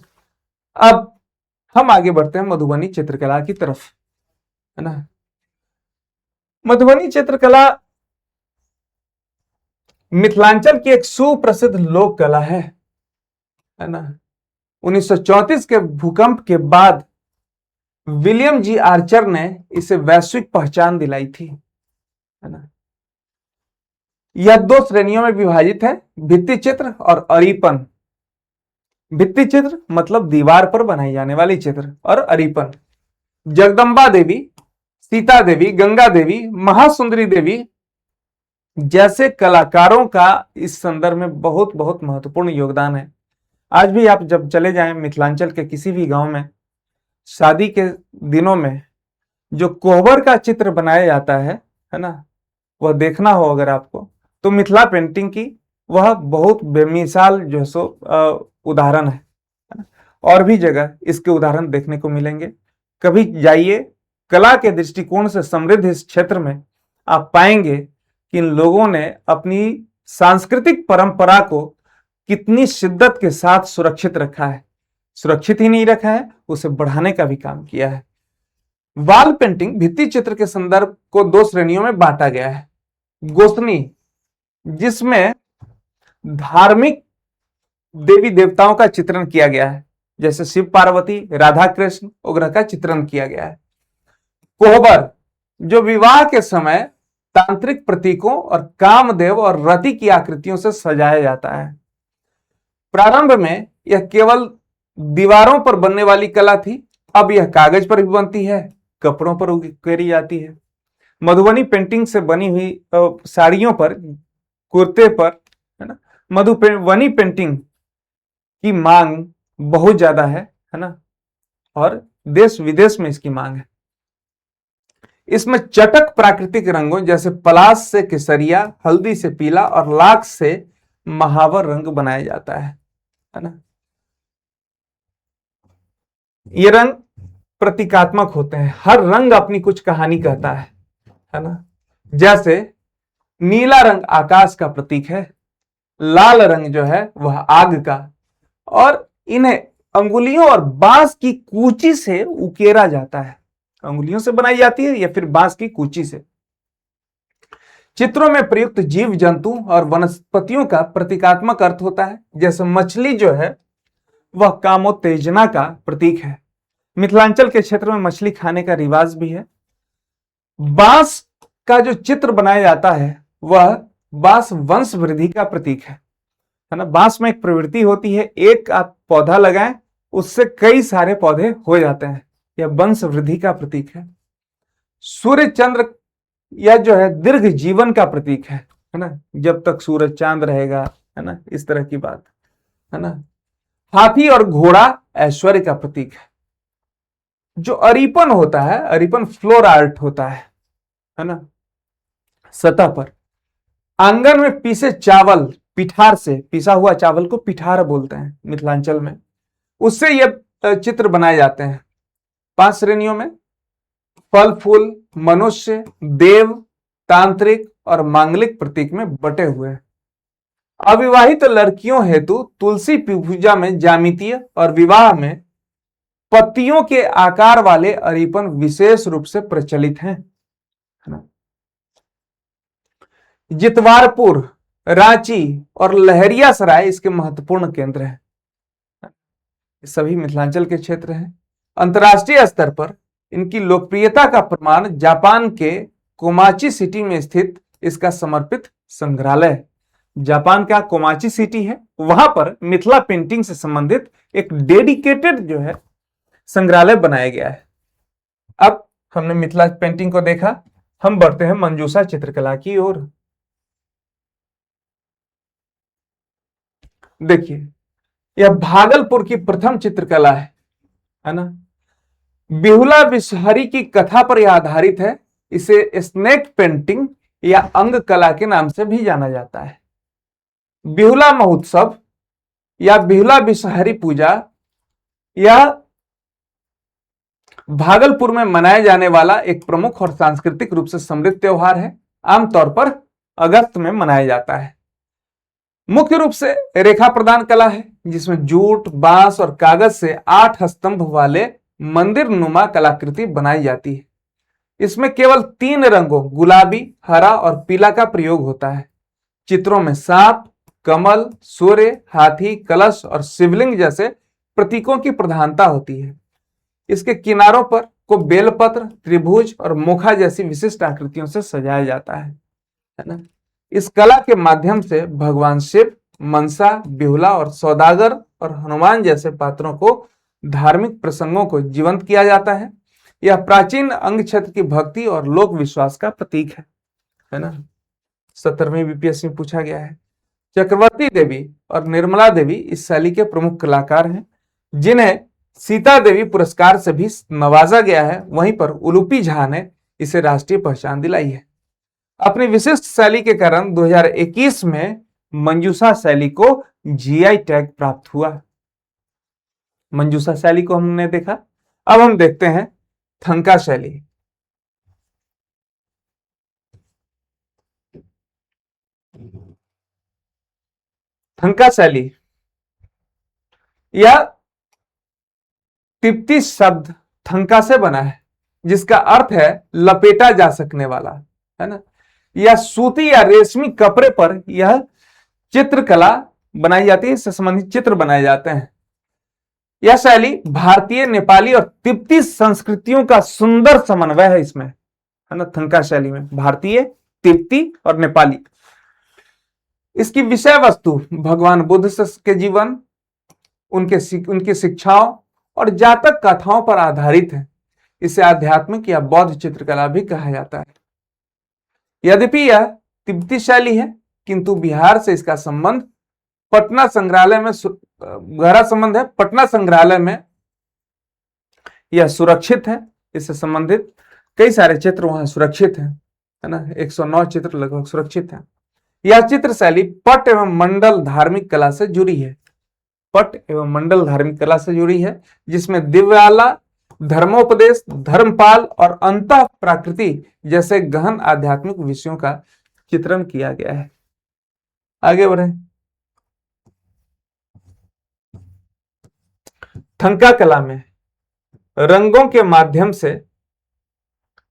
अब हम आगे बढ़ते हैं मधुबनी चित्रकला की तरफ, है ना। मधुबनी चित्रकला मिथिलांचल की एक सुप्रसिद्ध लोक कला है ना। 1934 के भूकंप के बाद विलियम जी आर्चर ने इसे वैश्विक पहचान दिलाई थी, है ना। यह दो श्रेणियों में विभाजित है, भित्ति चित्र और अरिपन। भित्ति चित्र मतलब दीवार पर बनाई जाने वाली चित्र, और अरिपन जगदम्बा देवी, सीता देवी, गंगा देवी, महासुंदरी देवी जैसे कलाकारों का इस संदर्भ में बहुत बहुत महत्वपूर्ण योगदान है। आज भी आप जब चले जाएं मिथिलांचल के किसी भी गांव में, शादी के दिनों में जो कोहबर का चित्र बनाया जाता है ना, वह देखना हो अगर आपको, तो मिथिला पेंटिंग की वह बहुत बेमिसाल जो सो उदाहरण है ना? और भी जगह इसके उदाहरण देखने को मिलेंगे। कभी जाइए, कला के दृष्टिकोण से समृद्ध इस क्षेत्र में आप पाएंगे कि इन लोगों ने अपनी सांस्कृतिक परंपरा को कितनी शिद्दत के साथ सुरक्षित रखा है। सुरक्षित ही नहीं रखा है, उसे बढ़ाने का भी काम किया है। वॉल पेंटिंग भित्ति चित्र के संदर्भ को दो श्रेणियों में बांटा गया है। गोसनी, जिसमें धार्मिक देवी देवताओं का चित्रण किया गया है, जैसे शिव पार्वती, राधा कृष्ण वगैरह का चित्रण किया गया है। कोहबर, जो विवाह के समय तांत्रिक प्रतीकों और कामदेव और रति की आकृतियों से सजाया जाता है। प्रारंभ में यह केवल दीवारों पर बनने वाली कला थी, अब यह कागज पर भी बनती है, कपड़ों पर उकेरी जाती है। मधुबनी पेंटिंग से बनी हुई साड़ियों पर, कुर्ते पर, है ना, मधुबनी पेंटिंग की मांग बहुत ज्यादा है ना, और देश विदेश में इसकी मांग है। इसमें चटक प्राकृतिक रंगों जैसे पलाश से केसरिया, हल्दी से पीला और लाख से महावर रंग बनाया जाता है ना। ये रंग प्रतीकात्मक होते हैं, हर रंग अपनी कुछ कहानी कहता है ना। जैसे नीला रंग आकाश का प्रतीक है, लाल रंग जो है वह आग का, और इन्हें अंगुलियों और बांस की कूची से उकेरा जाता है। अंगुलियों से बनाई जाती है या फिर बांस की कूची से, चित्रों में प्रयुक्त जीव जंतु और वनस्पतियों का प्रतीकात्मक अर्थ होता है। जैसे मछली जो है वह कामोत्तेजना का प्रतीक है। मिथिलांचल के क्षेत्र में मछली खाने का रिवाज भी है। बांस का जो चित्र बनाया जाता है वह बांस वंश वृद्धि का प्रतीक है ना। बांस में एक प्रवृत्ति होती है, एक आप पौधा लगाएं उससे कई सारे पौधे हो जाते हैं, यह वंश वृद्धि का प्रतीक है। सूर्य चंद्र यह जो है दीर्घ जीवन का प्रतीक है ना, जब तक सूरज चांद रहेगा, है ना, इस तरह की बात है ना। हाथी और घोड़ा ऐश्वर्य का प्रतीक है। जो अरिपन होता है, अरिपन फ्लोर आर्ट होता है ना, सतह पर आंगन में पीसे चावल, पिठार से पिसा हुआ चावल को पिठार बोलते हैं मिथिलांचल में, उससे यह चित्र बनाए जाते हैं। 5 श्रेणियों में फल फूल, मनुष्य, देव, तांत्रिक और मांगलिक प्रतीक में बटे हुए हैं। अविवाहित लड़कियों हेतु तुलसी पूजा में ज्यामितीय और विवाह में पत्तियों के आकार वाले अरिपन विशेष रूप से प्रचलित हैं। जितवारपुर, रांची और लहरियासराय इसके महत्वपूर्ण केंद्र हैं। सभी मिथिलांचल के क्षेत्र हैं। अंतर्राष्ट्रीय स्तर पर इनकी लोकप्रियता का प्रमाण जापान के कोमाची सिटी में स्थित इसका समर्पित संग्रहालय। जापान का कोमाची सिटी है, वहां पर मिथिला पेंटिंग से संबंधित एक डेडिकेटेड जो है संग्रहालय बनाया गया है। अब हमने मिथिला पेंटिंग को देखा, हम बढ़ते हैं मंजूषा चित्रकला की ओर। देखिए, यह भागलपुर की प्रथम चित्रकला है ना। बिहुला विषहरी की कथा पर यह आधारित है। इसे स्नेक पेंटिंग या अंग कला के नाम से भी जाना जाता है। बिहुला महोत्सव या बिहुला विषहरी पूजा यह भागलपुर में मनाए जाने वाला एक प्रमुख और सांस्कृतिक रूप से समृद्ध त्योहार है। आमतौर पर अगस्त में मनाया जाता है। मुख्य रूप से रेखा प्रदान कला है, जिसमें जूट, बांस और कागज से 8 स्तंभ वाले मंदिर नुमा कलाकृति बनाई जाती है। इसमें केवल 3 रंगों गुलाबी, हरा और पीला का प्रयोग होता है। चित्रों में सांप, कमल, सूर्य, हाथी, कलश और शिवलिंग जैसे प्रतीकों की प्रधानता होती है। इसके किनारों पर को बेलपत्र, त्रिभुज और मुखा जैसी विशिष्ट आकृतियों से सजाया जाता है ना। इस कला के माध्यम से भगवान शिव, मनसा, बिहुला और सौदागर और हनुमान जैसे पात्रों को धार्मिक प्रसंगों को जीवंत किया जाता है। यह प्राचीन अंग क्षेत्र की भक्ति और लोक विश्वास का प्रतीक है ना। 17वीं बीपीएससी में पूछा गया है। चक्रवर्ती देवी और निर्मला देवी इस शैली के प्रमुख कलाकार हैं, जिन्हें सीता देवी पुरस्कार से भी नवाजा गया है। वहीं पर उलूपी झा ने इसे राष्ट्रीय पहचान दिलाई है। अपनी विशिष्ट शैली के कारण 2021 में मंजूषा शैली को जीआई टैग प्राप्त हुआ। मंजूषा शैली को हमने देखा। अब हम देखते हैं थंका शैली। थंका शैली यह तिब्बती शब्द थंका से बना है, जिसका अर्थ है लपेटा जा सकने वाला, है ना। यह सूती या रेशमी कपड़े पर यह चित्रकला बनाई जाती है, इससे संबंधित चित्र बनाए जाते हैं। यह शैली भारतीय, नेपाली और तिब्बती संस्कृतियों का सुंदर समन्वय है इसमें, है ना। थंका शैली में भारतीय, तिब्बती और नेपाली। इसकी विषय वस्तु भगवान बुद्ध के जीवन, उनकी शिक्षाओं और जातक कथाओं पर आधारित है। इसे आध्यात्मिक या बौद्ध चित्रकला भी कहा जाता है। यद्यपि यह तिब्बती शैली है, किंतु बिहार से इसका संबंध पटना संग्रहालय में गहरा संबंध है। पटना संग्रहालय में यह सुरक्षित है। इससे संबंधित कई सारे चित्र वहां सुरक्षित हैं, है ना। 109 चित्र लगभग सुरक्षित हैं। यह चित्र शैली पट एवं मंडल धार्मिक कला से जुड़ी है। पट एवं मंडल धार्मिक कला से जुड़ी है, जिसमें दिव्याला, धर्मोपदेश, धर्मपाल और अंतः प्राकृति जैसे गहन आध्यात्मिक विषयों का चित्रण किया गया है। आगे बढ़े। थंका कला में रंगों के माध्यम से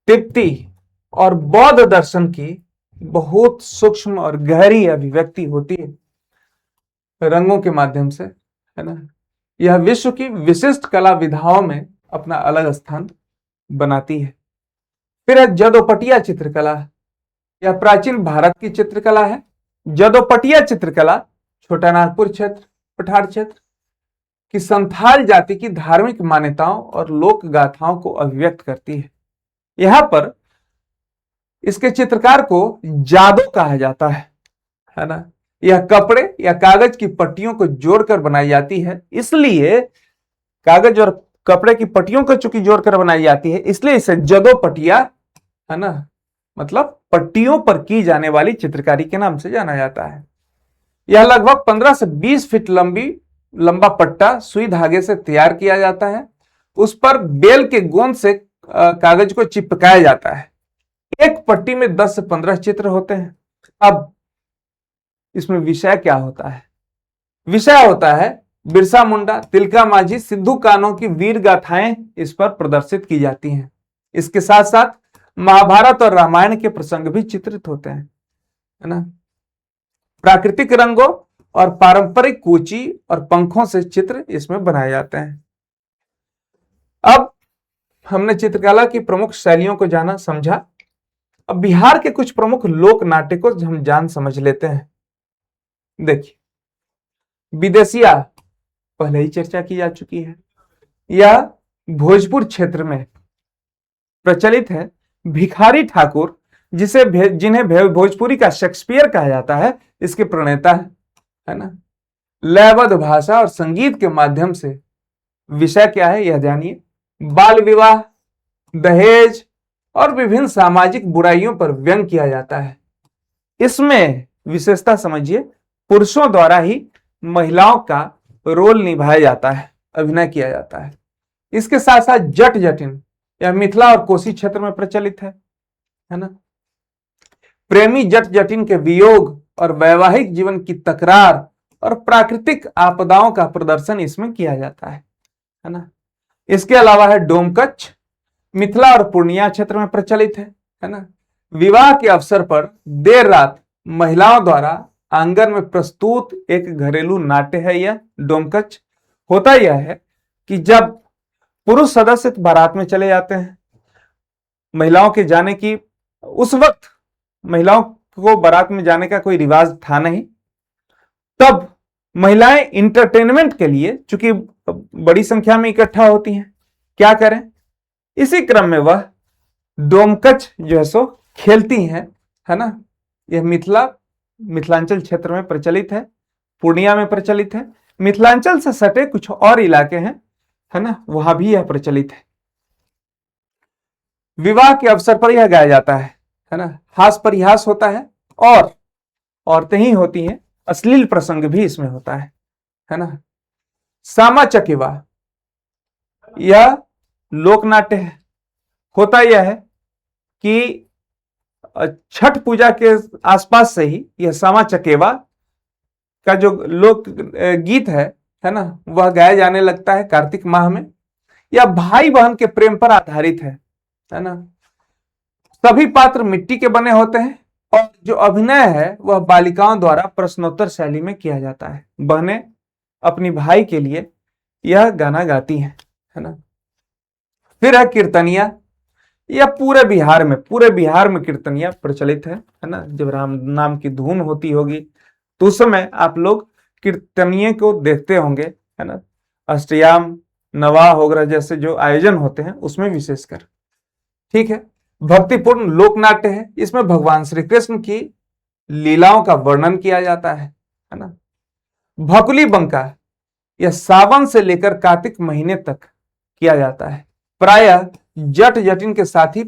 तिब्बती और बौद्ध दर्शन की बहुत सूक्ष्म और गहरी अभिव्यक्ति होती है रंगों के माध्यम से, है ना। यह विश्व की विशिष्ट कला विधाओं में अपना अलग स्थान बनाती है। फिर है जदोपटिया चित्रकला। यह प्राचीन भारत की चित्रकला है। जदोपटिया चित्रकला छोटा नागपुर क्षेत्र, पठार क्षेत्र की संथाल जाति की धार्मिक मान्यताओं और लोक गाथाओं को अभिव्यक्त करती है। यहां पर इसके चित्रकार को जादू कहा जाता है ना। यह कपड़े या कागज की पट्टियों को जोड़कर बनाई जाती है, इसलिए कागज और कपड़े की पट्टियों को चूंकि जोड़कर बनाई जाती है, इसलिए इसे जदोपटिया, है ना, मतलब पट्टियों पर की जाने वाली चित्रकारी के नाम से जाना जाता है। यह लगभग 15 से 20 फीट लंबा पट्टा सुई धागे से तैयार किया जाता है। उस पर बेल के गोंद से कागज को चिपकाया जाता है। एक पट्टी में 10 से 15 चित्र होते हैं। अब इसमें विषय क्या होता है? विषय होता है बिरसा मुंडा, तिलका मांझी, सिद्धू कान्हो की वीर गाथाएं इस पर प्रदर्शित की जाती हैं। इसके साथ साथ महाभारत और रामायण के प्रसंग भी चित्रित होते हैं, है ना। प्राकृतिक रंगों और पारंपरिक कूची और पंखों से चित्र इसमें बनाए जाते हैं। अब हमने चित्रकला की प्रमुख शैलियों को जाना समझा। अब बिहार के कुछ प्रमुख लोक नाट्य को हम जान समझ लेते हैं। देखिए, विदेशिया पहले ही चर्चा की जा चुकी है। यह भोजपुर क्षेत्र में प्रचलित है। भिखारी ठाकुर, जिन्हें भोजपुरी का शेक्सपियर कहा जाता है, इसके प्रणेता है ना। लयबद्ध भाषा और संगीत के माध्यम से विषय क्या है यह जानिए। बाल विवाह, दहेज और विभिन्न सामाजिक बुराइयों पर व्यंग किया जाता है। इसमें विशेषता समझिए, पुरुषों द्वारा ही महिलाओं का रोल निभाया जाता है, अभिनय किया जाता है। इसके साथ साथ जट जटिन, यह मिथिला और कोसी क्षेत्र में प्रचलित है ना। प्रेमी जट जटिन के वियोग और वैवाहिक जीवन की तकरार और प्राकृतिक आपदाओं का प्रदर्शन इसमें किया जाता है ना। इसके अलावा है डोमकच, मिथिला और पूर्णिया क्षेत्र में प्रचलित है ना। विवाह के अवसर पर देर रात महिलाओं द्वारा आंगन में प्रस्तुत एक घरेलू नाट्य है यह डोमकच। होता यह है कि जब पुरुष सदस्य बारात में चले जाते हैं, महिलाओं के जाने की, उस वक्त महिलाओं को बारात में जाने का कोई रिवाज था नहीं, तब महिलाएं इंटरटेनमेंट के लिए चूंकि बड़ी संख्या में इकट्ठा होती हैं, क्या करें, इसी क्रम में वह डोमकच जो है सो खेलती हैं, है ना। यह मिथिलांचल क्षेत्र में प्रचलित है, पूर्णिया में प्रचलित है। मिथिलांचल से सटे कुछ और इलाके हैं, है ना, वहां भी यह प्रचलित है। विवाह के अवसर पर यह गाया जाता है ना। हास परिहास होता है और औरतें ही होती हैं, अश्लील प्रसंग भी इसमें होता है ना। सामा चकेवा, यह लोकनाट्य है। होता यह है कि छठ पूजा के आसपास से ही यह सामा चकेवा का जो लोक गीत है ना, वह गाया जाने लगता है कार्तिक माह में। यह भाई बहन के प्रेम पर आधारित है ना। सभी पात्र मिट्टी के बने होते हैं और जो अभिनय है वह बालिकाओं द्वारा प्रश्नोत्तर शैली में किया जाता है। बहनें अपनी भाई के लिए यह गाना गाती हैं, है ना। फिर है कीर्तनिया। यह पूरे बिहार में कीर्तनिया प्रचलित है ना। जब राम नाम की धुन होती होगी तो उस समय आप लोग कीर्तनिये को देखते होंगे, है ना। अष्टयाम, नवाह वगैरह जैसे जो आयोजन होते हैं उसमें विशेषकर, ठीक है। भक्तिपूर्ण लोकनाट्य है। इसमें भगवान श्री कृष्ण की लीलाओं का वर्णन किया जाता है ना। भकुली बंका, यह सावन से लेकर कार्तिक महीने तक किया जाता है। प्रायः जट जटिन के साथ ही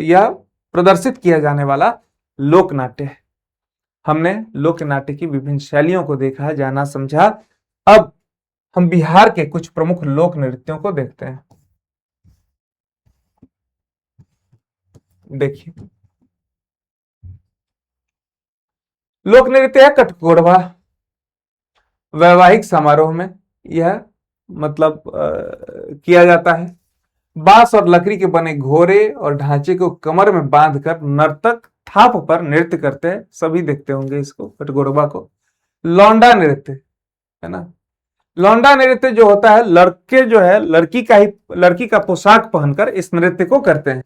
यह प्रदर्शित किया जाने वाला लोकनाट्य है। हमने लोकनाट्य की विभिन्न शैलियों को देखा, जाना, समझा। अब हम बिहार के कुछ प्रमुख लोक नृत्यों को देखते हैं। देखिए, लोक नृत्य है कटकोरवा। वैवाहिक समारोह में यह मतलब किया जाता है। बांस और लकड़ी के बने घोड़े और ढांचे को कमर में बांधकर नर्तक थाप पर नृत्य करते हैं। सभी देखते होंगे इसको, कटगोरबा को। लौंडा नृत्य, है ना। लौंडा नृत्य जो होता है, लड़के जो है लड़की का पोशाक पहनकर इस नृत्य को करते हैं।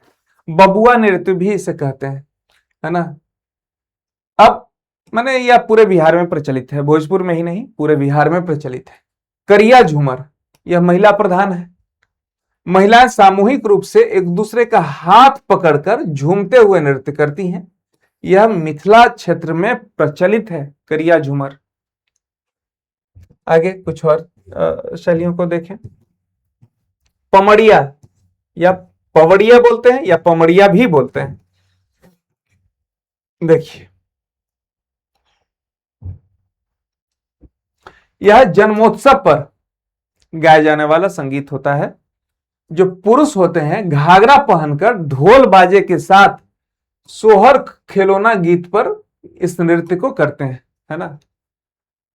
बबुआ नृत्य भी इसे कहते हैं, है ना। अब मैंने यह पूरे बिहार में प्रचलित है, भोजपुर में ही नहीं पूरे बिहार में प्रचलित है। करिया झूमर, यह महिला प्रधान है। महिलाएं सामूहिक रूप से एक दूसरे का हाथ पकड़कर झूमते हुए नृत्य करती हैं। यह मिथिला क्षेत्र में प्रचलित है, करिया झूमर। आगे कुछ और शैलियों को देखें। पमड़िया या पवड़िया बोलते हैं या पमड़िया भी बोलते हैं। देखिए, यह जन्मोत्सव पर गाया जाने वाला संगीत होता है। जो पुरुष होते हैं घाघरा पहनकर ढोल बाजे के साथ सोहर खिलौना गीत पर इस नृत्य को करते हैं, है ना।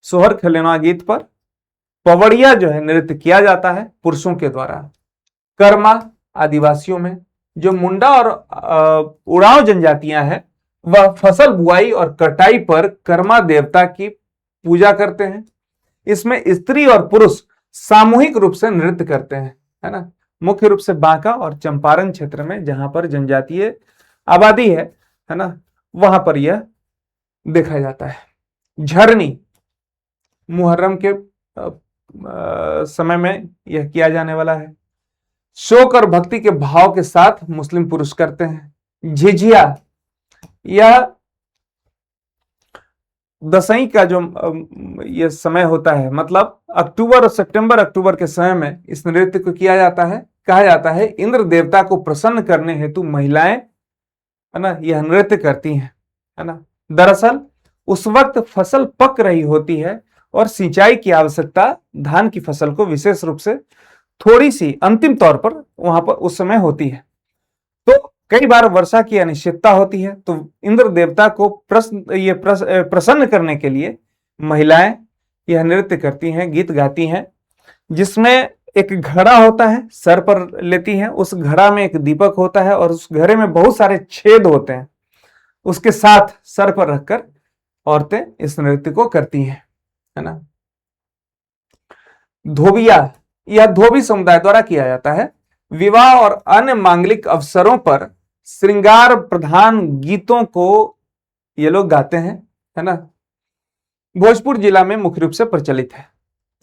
सोहर खिलौना गीत पर पवड़िया जो है नृत्य किया जाता है पुरुषों के द्वारा। कर्मा आदिवासियों में, जो मुंडा और उरांव जनजातियां हैं, वह फसल बुआई और कटाई पर कर्मा देवता की पूजा करते हैं। इसमें स्त्री और पुरुष सामूहिक रूप से नृत्य करते हैं, है ना। मुख्य रूप से बांका और चंपारण क्षेत्र में, जहां पर जनजातीय आबादी है ना, वहां पर यह देखा जाता है। झरनी मुहर्रम के समय में यह किया जाने वाला है। शोक और भक्ति के भाव के साथ मुस्लिम पुरुष करते हैं। झिझिया, यह दसईं का जो यह समय होता है, मतलब अक्टूबर और सितंबर अक्टूबर के समय में इस नृत्य को किया जाता है। कहा जाता है इंद्र देवता को प्रसन्न करने हेतु महिलाएं, है ना, यह नृत्य करती हैं, है ना। दरअसल उस वक्त फसल पक रही होती है और सिंचाई की आवश्यकता धान की फसल को विशेष रूप से थोड़ी सी अंतिम तौर पर वहां पर उस समय होती है। तो कई बार वर्षा की अनिश्चितता होती है, तो इंद्र देवता को प्रसन्न करने के लिए महिलाएं यह नृत्य करती हैं, गीत गाती हैं, जिसमें एक घड़ा होता है, सर पर लेती हैं। उस घड़ा में एक दीपक होता है और उस घड़े में बहुत सारे छेद होते हैं। उसके साथ सर पर रखकर औरतें इस नृत्य को करती हैं, है ना। धोबिया, यह धोबी समुदाय द्वारा किया जाता है। विवाह और अन्य मांगलिक अवसरों पर श्रृंगार प्रधान गीतों को ये लोग गाते हैं, है ना। भोजपुर जिला में मुख्य रूप से प्रचलित है।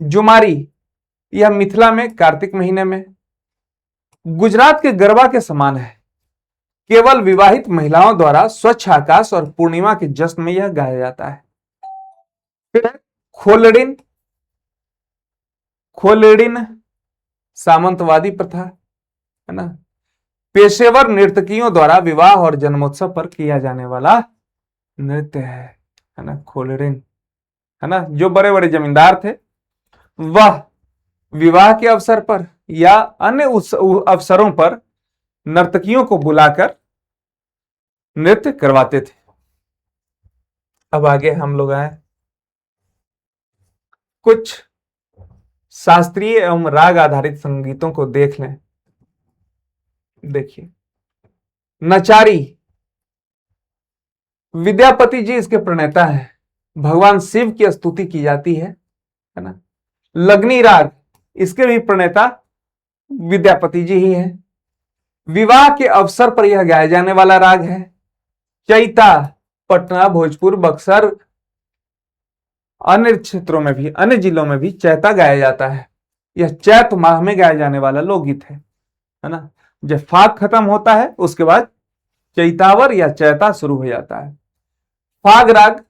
जुमारी, यह मिथिला में कार्तिक महीने में, गुजरात के गरबा के समान है। केवल विवाहित महिलाओं द्वारा स्वच्छ आकाश और पूर्णिमा के जश्न में यह गाया जाता है। फिर खोलड़िन, खोलेड़िन सामंतवादी प्रथा, है ना। पेशेवर नर्तकियों द्वारा विवाह और जन्मोत्सव पर किया जाने वाला नृत्य है ना, खोलेड़िन, है ना। जो बड़े बड़े जमींदार थे वह विवाह के अवसर पर या अन्य अवसरों पर नर्तकियों को बुलाकर नृत्य करवाते थे। अब आगे हम लोग आए कुछ शास्त्रीय एवं राग आधारित संगीतों को देख लें। देखिए, नचारी, विद्यापति जी इसके प्रणेता हैं। भगवान शिव की स्तुति की जाती है ना। लगनी राग, इसके भी प्रणेता विद्यापति जी ही हैं। विवाह के अवसर पर यह गाया जाने वाला राग है। चैता, पटना, भोजपुर, बक्सर, अन्य क्षेत्रों में भी, अन्य जिलों में भी चैता गाया जाता है। यह चैत माह में गाया जाने वाला लोकगीत है ना। जब फाग खत्म होता है उसके बाद चैतावर या चैता शुरू हो जाता है। फाग राग,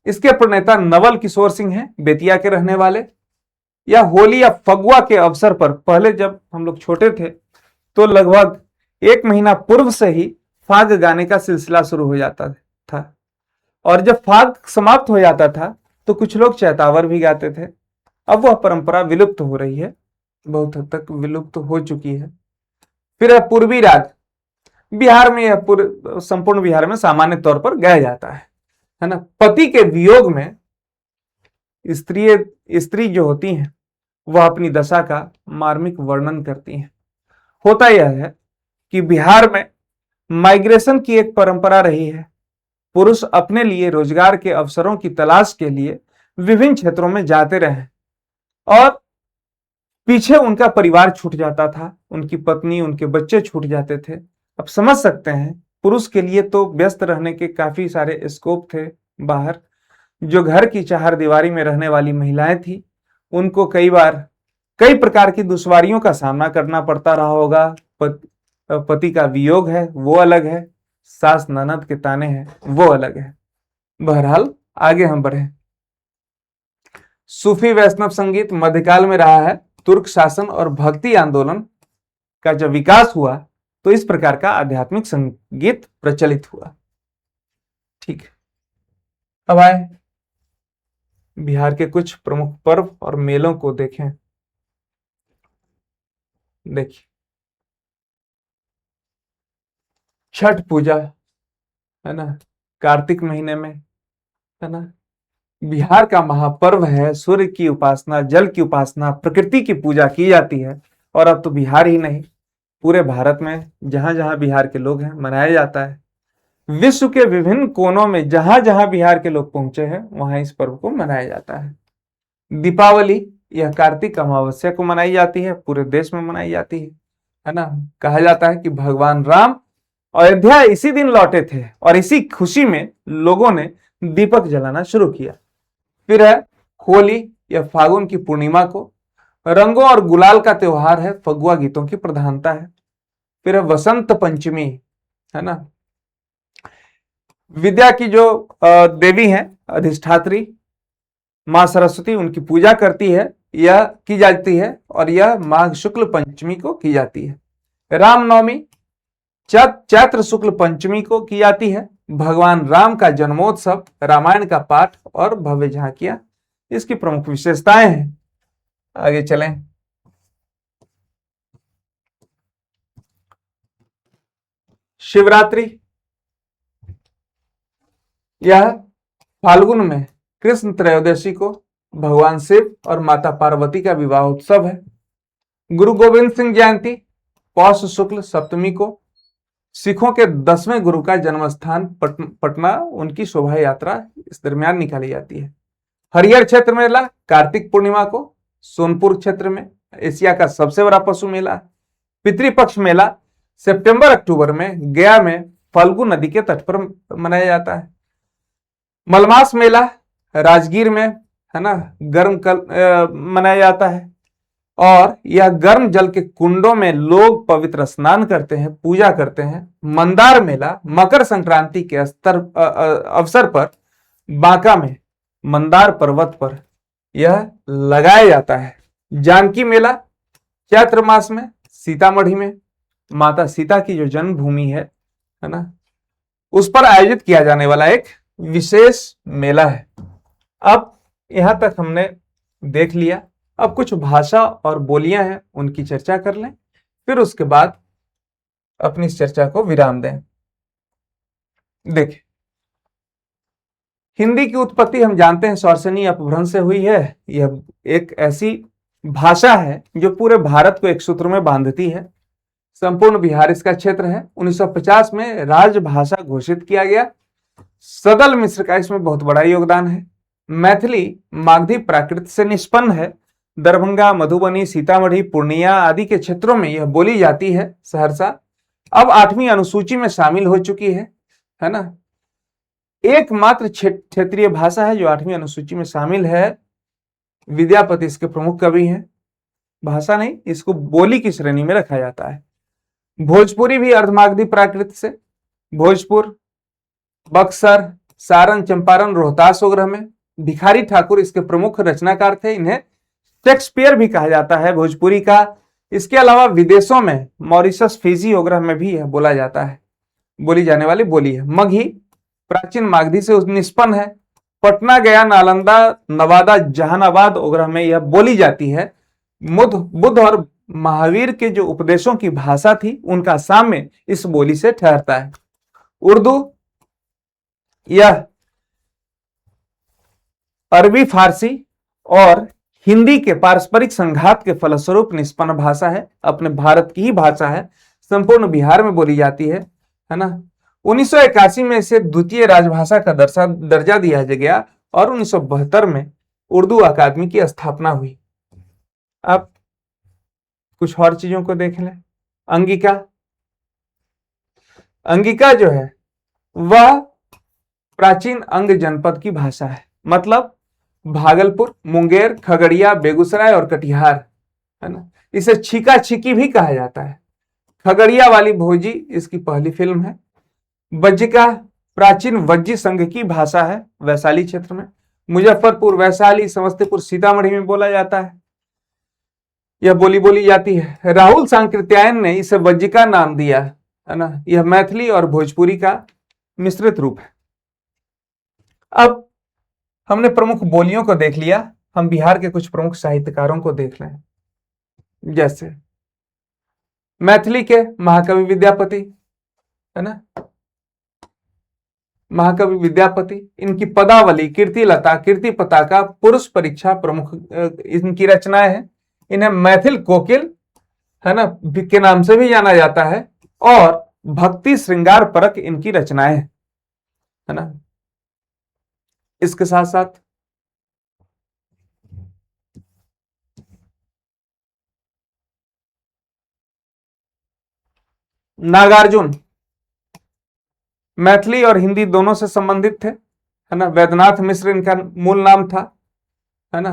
इसके प्रणेता नवल किशोर सिंह हैं, बेतिया के रहने वाले। या होली या फगुआ के अवसर पर, पहले जब हम लोग छोटे थे तो लगभग 1 महीना पूर्व से ही फाग गाने का सिलसिला शुरू हो जाता था, और जब फाग समाप्त हो जाता था तो कुछ लोग चैतावर भी गाते थे। अब वह परंपरा विलुप्त हो रही है, बहुत हद तक विलुप्त हो चुकी है। फिर है पूर्वी राग। बिहार में यह संपूर्ण बिहार में सामान्य तौर पर गाया जाता है ना। पति के वियोग में स्त्री जो होती हैं वह अपनी दशा का मार्मिक वर्णन करती हैं। होता यह है कि बिहार में माइग्रेशन की एक परंपरा रही है। पुरुष अपने लिए रोजगार के अवसरों की तलाश के लिए विभिन्न क्षेत्रों में जाते रहे और पीछे उनका परिवार छूट जाता था, उनकी पत्नी, उनके बच्चे छूट जाते थे। अब समझ सकते हैं, पुरुष के लिए तो व्यस्त रहने के काफी सारे स्कोप थे बाहर। जो घर की चार दीवारी में रहने वाली महिलाएं थी, उनको कई बार कई प्रकार की दुश्वारियों का सामना करना पड़ता रहा होगा। पति का वियोग है वो अलग है, सास ननद के ताने हैं वो अलग है। बहरहाल आगे हम बढ़े। सूफी वैष्णव संगीत मध्यकाल में रहा है। तुर्क शासन और भक्ति आंदोलन का जब विकास हुआ तो इस प्रकार का आध्यात्मिक संगीत प्रचलित हुआ। ठीक है, अब आए बिहार के कुछ प्रमुख पर्व और मेलों को देखें। देखिए, छठ पूजा है ना, कार्तिक महीने में, है ना, बिहार का महापर्व है। सूर्य की उपासना, जल की उपासना, प्रकृति की पूजा की जाती है। और अब तो बिहार ही नहीं, पूरे भारत में जहां जहां बिहार के लोग हैं मनाया जाता है। विश्व के विभिन्न कोनों में जहां जहां बिहार के लोग पहुंचे हैं वहां इस पर्व को मनाया जाता है। दीपावली यह कार्तिक अमावस्या को मनाई जाती है, पूरे देश में मनाई जाती है ना। कहा जाता है कि भगवान राम अयोध्या इसी दिन लौटे थे और इसी खुशी में लोगों ने दीपक जलाना शुरू किया। फिर है होली, यह फागुन की पूर्णिमा को, रंगों और गुलाल का त्योहार है, फगुआ गीतों की प्रधानता है। फिर है वसंत पंचमी, है ना, विद्या की जो देवी हैं, अधिष्ठात्री मां सरस्वती, उनकी पूजा करती है, यह की जाती है और यह माघ शुक्ल पंचमी को की जाती है। रामनवमी चैत्र शुक्ल पंचमी को की जाती है। भगवान राम का जन्मोत्सव, रामायण का पाठ और भव्य झांकियां इसकी प्रमुख विशेषताएं हैं। आगे चलें। शिवरात्रि, यह फाल्गुन में कृष्ण त्रयोदशी को भगवान शिव और माता पार्वती का विवाह उत्सव है। गुरु गोविंद सिंह जयंती पौष शुक्ल सप्तमी को, सिखों के 10वें गुरु का जन्म स्थान पटना, उनकी शोभा यात्रा इस दरमियान निकाली जाती है। हरिहर क्षेत्र मेला कार्तिक पूर्णिमा को, सोनपुर क्षेत्र में एशिया का सबसे बड़ा पशु मेला। पितृपक्ष मेला सितंबर अक्टूबर में गया में फल्गु नदी के तट पर मनाया जाता है। मलमास मेला राजगीर में, है ना, गर्म कल मनाया जाता है और यह गर्म जल के कुंडों में लोग पवित्र स्नान करते हैं, पूजा करते हैं। मंदार मेला मकर संक्रांति के अवसर पर बांका में मंदार पर्वत पर यह लगाया जाता है। जानकी मेला चैत्र मास में सीतामढ़ी में माता सीता की जो जन्मभूमि है ना, उस पर आयोजित किया जाने वाला एक विशेष मेला है। अब यहां तक हमने देख लिया। अब कुछ भाषा और बोलियां हैं, उनकी चर्चा कर लें, फिर उसके बाद अपनी इस चर्चा को विराम दें। देखिए, हिंदी की उत्पत्ति हम जानते हैं सौरसेनी अपभ्रंश से हुई है। यह एक ऐसी भाषा है जो पूरे भारत को एक सूत्र में बांधती है। संपूर्ण बिहार इसका क्षेत्र है। 1950 में राजभाषा घोषित किया गया। सदल मिश्र का इसमें बहुत बड़ा योगदान है। मैथिली मागधी प्राकृत से निष्पन्न है। दरभंगा, मधुबनी, सीतामढ़ी, पूर्णिया आदि के क्षेत्रों में यह बोली जाती है। सहरसा अब 8वीं अनुसूची में शामिल हो चुकी है ना। एकमात्र क्षेत्रीय भाषा है जो 8वीं अनुसूची में शामिल है। विद्यापति इसके प्रमुख कवि हैं। भाषा नहीं, इसको बोली की श्रेणी में रखा जाता है। भोजपुरी भी अर्धमागधी प्राकृत से। भोजपुर, बक्सर, सारण, चंपारण, रोहतास वगैरह में भिखारी ठाकुर इसके प्रमुख रचनाकार थे। इन्हें शेक्सपियर भी कहा जाता है भोजपुरी का। इसके अलावा विदेशों में मॉरिशस, फिजी वगैरह में भी यह बोला जाता है, बोली जाने वाली बोली है। मगही प्राचीन मागधी से निष्पन्न है। पटना, गया, नालंदा, नवादा, जहानाबाद वगैरह में यह बोली जाती है। बुद्ध और महावीर के जो उपदेशों की भाषा थी उनका साम्य इस बोली से ठहरता है। उर्दू यह अरबी, फारसी और हिंदी के पारस्परिक संघात के फलस्वरूप निष्पन्न भाषा है, अपने भारत की ही भाषा है, संपूर्ण बिहार में बोली जाती है ना। 1981 में इसे द्वितीय राजभाषा का दर्जा दिया गया और 1972 में उर्दू अकादमी की स्थापना हुई। अब कुछ और चीजों को देख लें। अंगिका, अंगिका जो है वह प्राचीन अंग जनपद की भाषा है, मतलब भागलपुर, मुंगेर, खगड़िया, बेगूसराय और कटिहार, है ना। इसे छिका छिकी भी कहा जाता है। खगड़िया वाली भोजी इसकी पहली फिल्म है। वज्जिका प्राचीन वज्जी संघ की भाषा है, वैशाली क्षेत्र में। मुजफ्फरपुर, वैशाली, समस्तीपुर, सीतामढ़ी में बोला जाता है, यह बोली जाती है। राहुल सांकृत्यायन ने इसे वज्जिका नाम दिया, है ना। यह मैथिली और भोजपुरी का मिश्रित रूप है। अब हमने प्रमुख बोलियों को देख लिया, हम बिहार के कुछ प्रमुख साहित्यकारों को देख लें। जैसे मैथिली के महाकवि विद्यापति, है ना, महाकवि विद्यापति, इनकी पदावली, कीर्तिलता, कीर्ति पताका, पुरुष परीक्षा प्रमुख इनकी रचनाएं हैं। इन्हें मैथिल कोकिल, है ना, के नाम से भी जाना जाता है, और भक्ति श्रृंगार परक इनकी रचनाएं हैं, है ना। इसके साथ साथ नागार्जुन मैथिली और हिंदी दोनों से संबंधित थे, है ना। वैद्यनाथ मिश्र इनका मूल नाम था, है ना।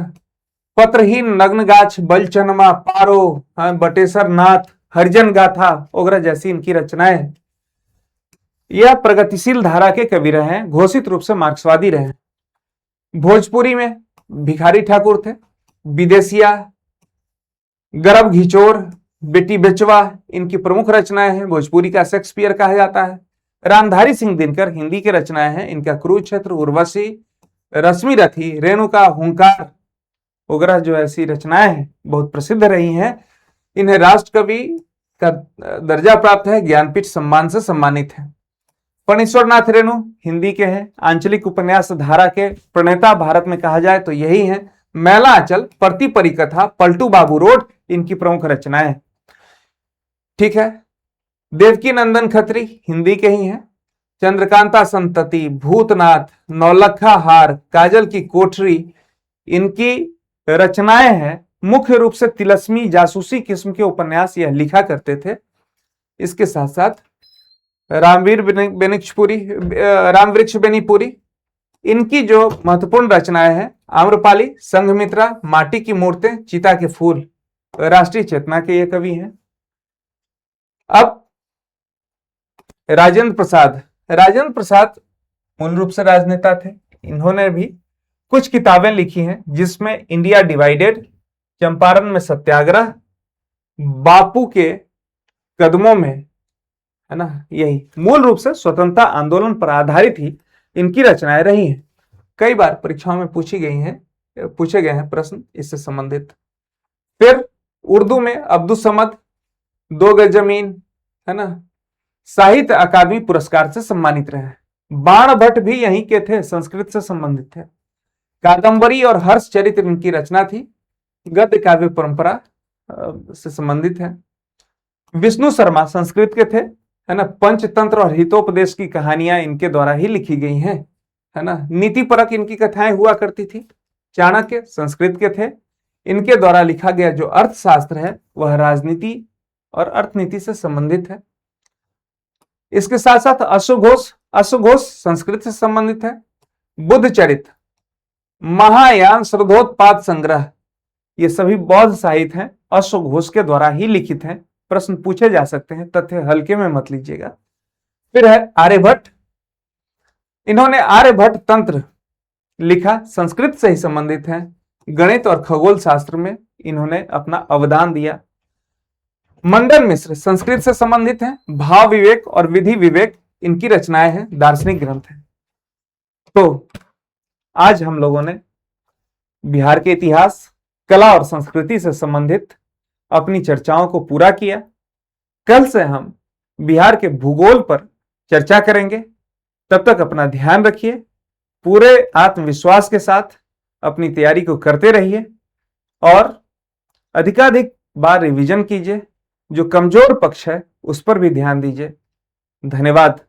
पत्रहीन, नग्नगाछ, बलचनमा, पारो, बटेसर नाथ, हरिजन गाथा वगैरह जैसी इनकी रचनाएं हैं। यह प्रगतिशील धारा के कवि रहे हैं, घोषित रूप से मार्क्सवादी रहे हैं। भोजपुरी में भिखारी ठाकुर थे। विदेशिया, गर्भ घिचोर, बेटी बेचवा इनकी प्रमुख रचनाएं हैं, भोजपुरी का शेक्सपियर कहा जाता है। रामधारी सिंह दिनकर हिंदी की रचनाएं हैं, इनका कुरुक्षेत्र, उर्वशी, रश्मि रथी, रेणुका, हुंकार वगैरह जो ऐसी रचनाएं हैं बहुत प्रसिद्ध रही हैं। इन्हें राष्ट्र कवि का दर्जा प्राप्त है, ज्ञानपीठ सम्मान से सम्मानित है। फणीश्वर नाथ रेणु हिंदी के हैं, आंचलिक उपन्यास धारा के प्रणेता भारत में कहा जाए तो यही है। मैलांचल, प्रति परिकथा, पलटू बाबू रोड इनकी प्रमुख रचनाएं। ठीक है। देवकी नंदन खत्री हिंदी के ही हैं। चंद्रकांता संतति, भूतनाथ, नौलखा हार, काजल की कोठरी इनकी रचनाएं हैं। मुख्य रूप से तिलस्मी, जासूसी किस्म के उपन्यास यह लिखा करते थे। इसके साथ साथ रामवृक्ष बेनीपुरी इनकी जो महत्वपूर्ण रचनाएं हैं, आम्रपाली, संघमित्रा, माटी की मूर्तें, चिता के फूल, राष्ट्रीय चेतना के ये कवि हैं। अब राजेंद्र प्रसाद मूल रूप से राजनेता थे। इन्होंने भी कुछ किताबें लिखी हैं, जिसमें इंडिया डिवाइडेड, चंपारण में सत्याग्रह, बापू के कदमों में, है ना, यही मूल रूप से स्वतंत्रता आंदोलन पर आधारित ही इनकी रचनाएं रही हैं। कई बार परीक्षाओं में पूछे गए हैं प्रश्न इससे संबंधित। फिर उर्दू में अब्दुल समद, दो गज जमीन, है ना, साहित्य अकादमी पुरस्कार से सम्मानित रहे हैं। बाण भट्ट भी यहीं के थे, संस्कृत से संबंधित थे। कादंबरी और हर्ष चरित्र इनकी रचना थी, गद्य काव्य परंपरा से संबंधित है। विष्णु शर्मा संस्कृत के थे, है ना। पंचतंत्र और हितोपदेश की कहानियां इनके द्वारा ही लिखी गई हैं, है ना। नीति परक इनकी कथाएं हुआ करती थी। चाणक्य संस्कृत के थे। इनके द्वारा लिखा गया जो अर्थशास्त्र है वह राजनीति और अर्थनीति से संबंधित है। इसके साथ साथ अश्वघोष संस्कृत से संबंधित है। बुद्ध चरित्र, महायान, श्रद्धोत्पाद संग्रह ये सभी बौद्ध साहित्य हैं, अश्वघोष के द्वारा ही लिखित हैं। प्रश्न पूछे जा सकते हैं, तथ्य हल्के में मत लीजिएगा। फिर है आर्यभट्ट। इन्होंने आर्यभट्ट तंत्र लिखा, संस्कृत से ही संबंधित है। गणित और खगोल शास्त्र में इन्होंने अपना अवदान दिया। मंडन मिश्र संस्कृत से संबंधित हैं। भाव विवेक और विधि विवेक इनकी रचनाएं हैं, दार्शनिक ग्रंथ हैं। तो आज हम लोगों ने बिहार के इतिहास, कला और संस्कृति से संबंधित अपनी चर्चाओं को पूरा किया। कल से हम बिहार के भूगोल पर चर्चा करेंगे। तब तक अपना ध्यान रखिए, पूरे आत्मविश्वास के साथ अपनी तैयारी को करते रहिए। और अधिकाधिक बार रिवीजन कीजिए। जो कमजोर पक्ष है उस पर भी ध्यान दीजिए। धन्यवाद।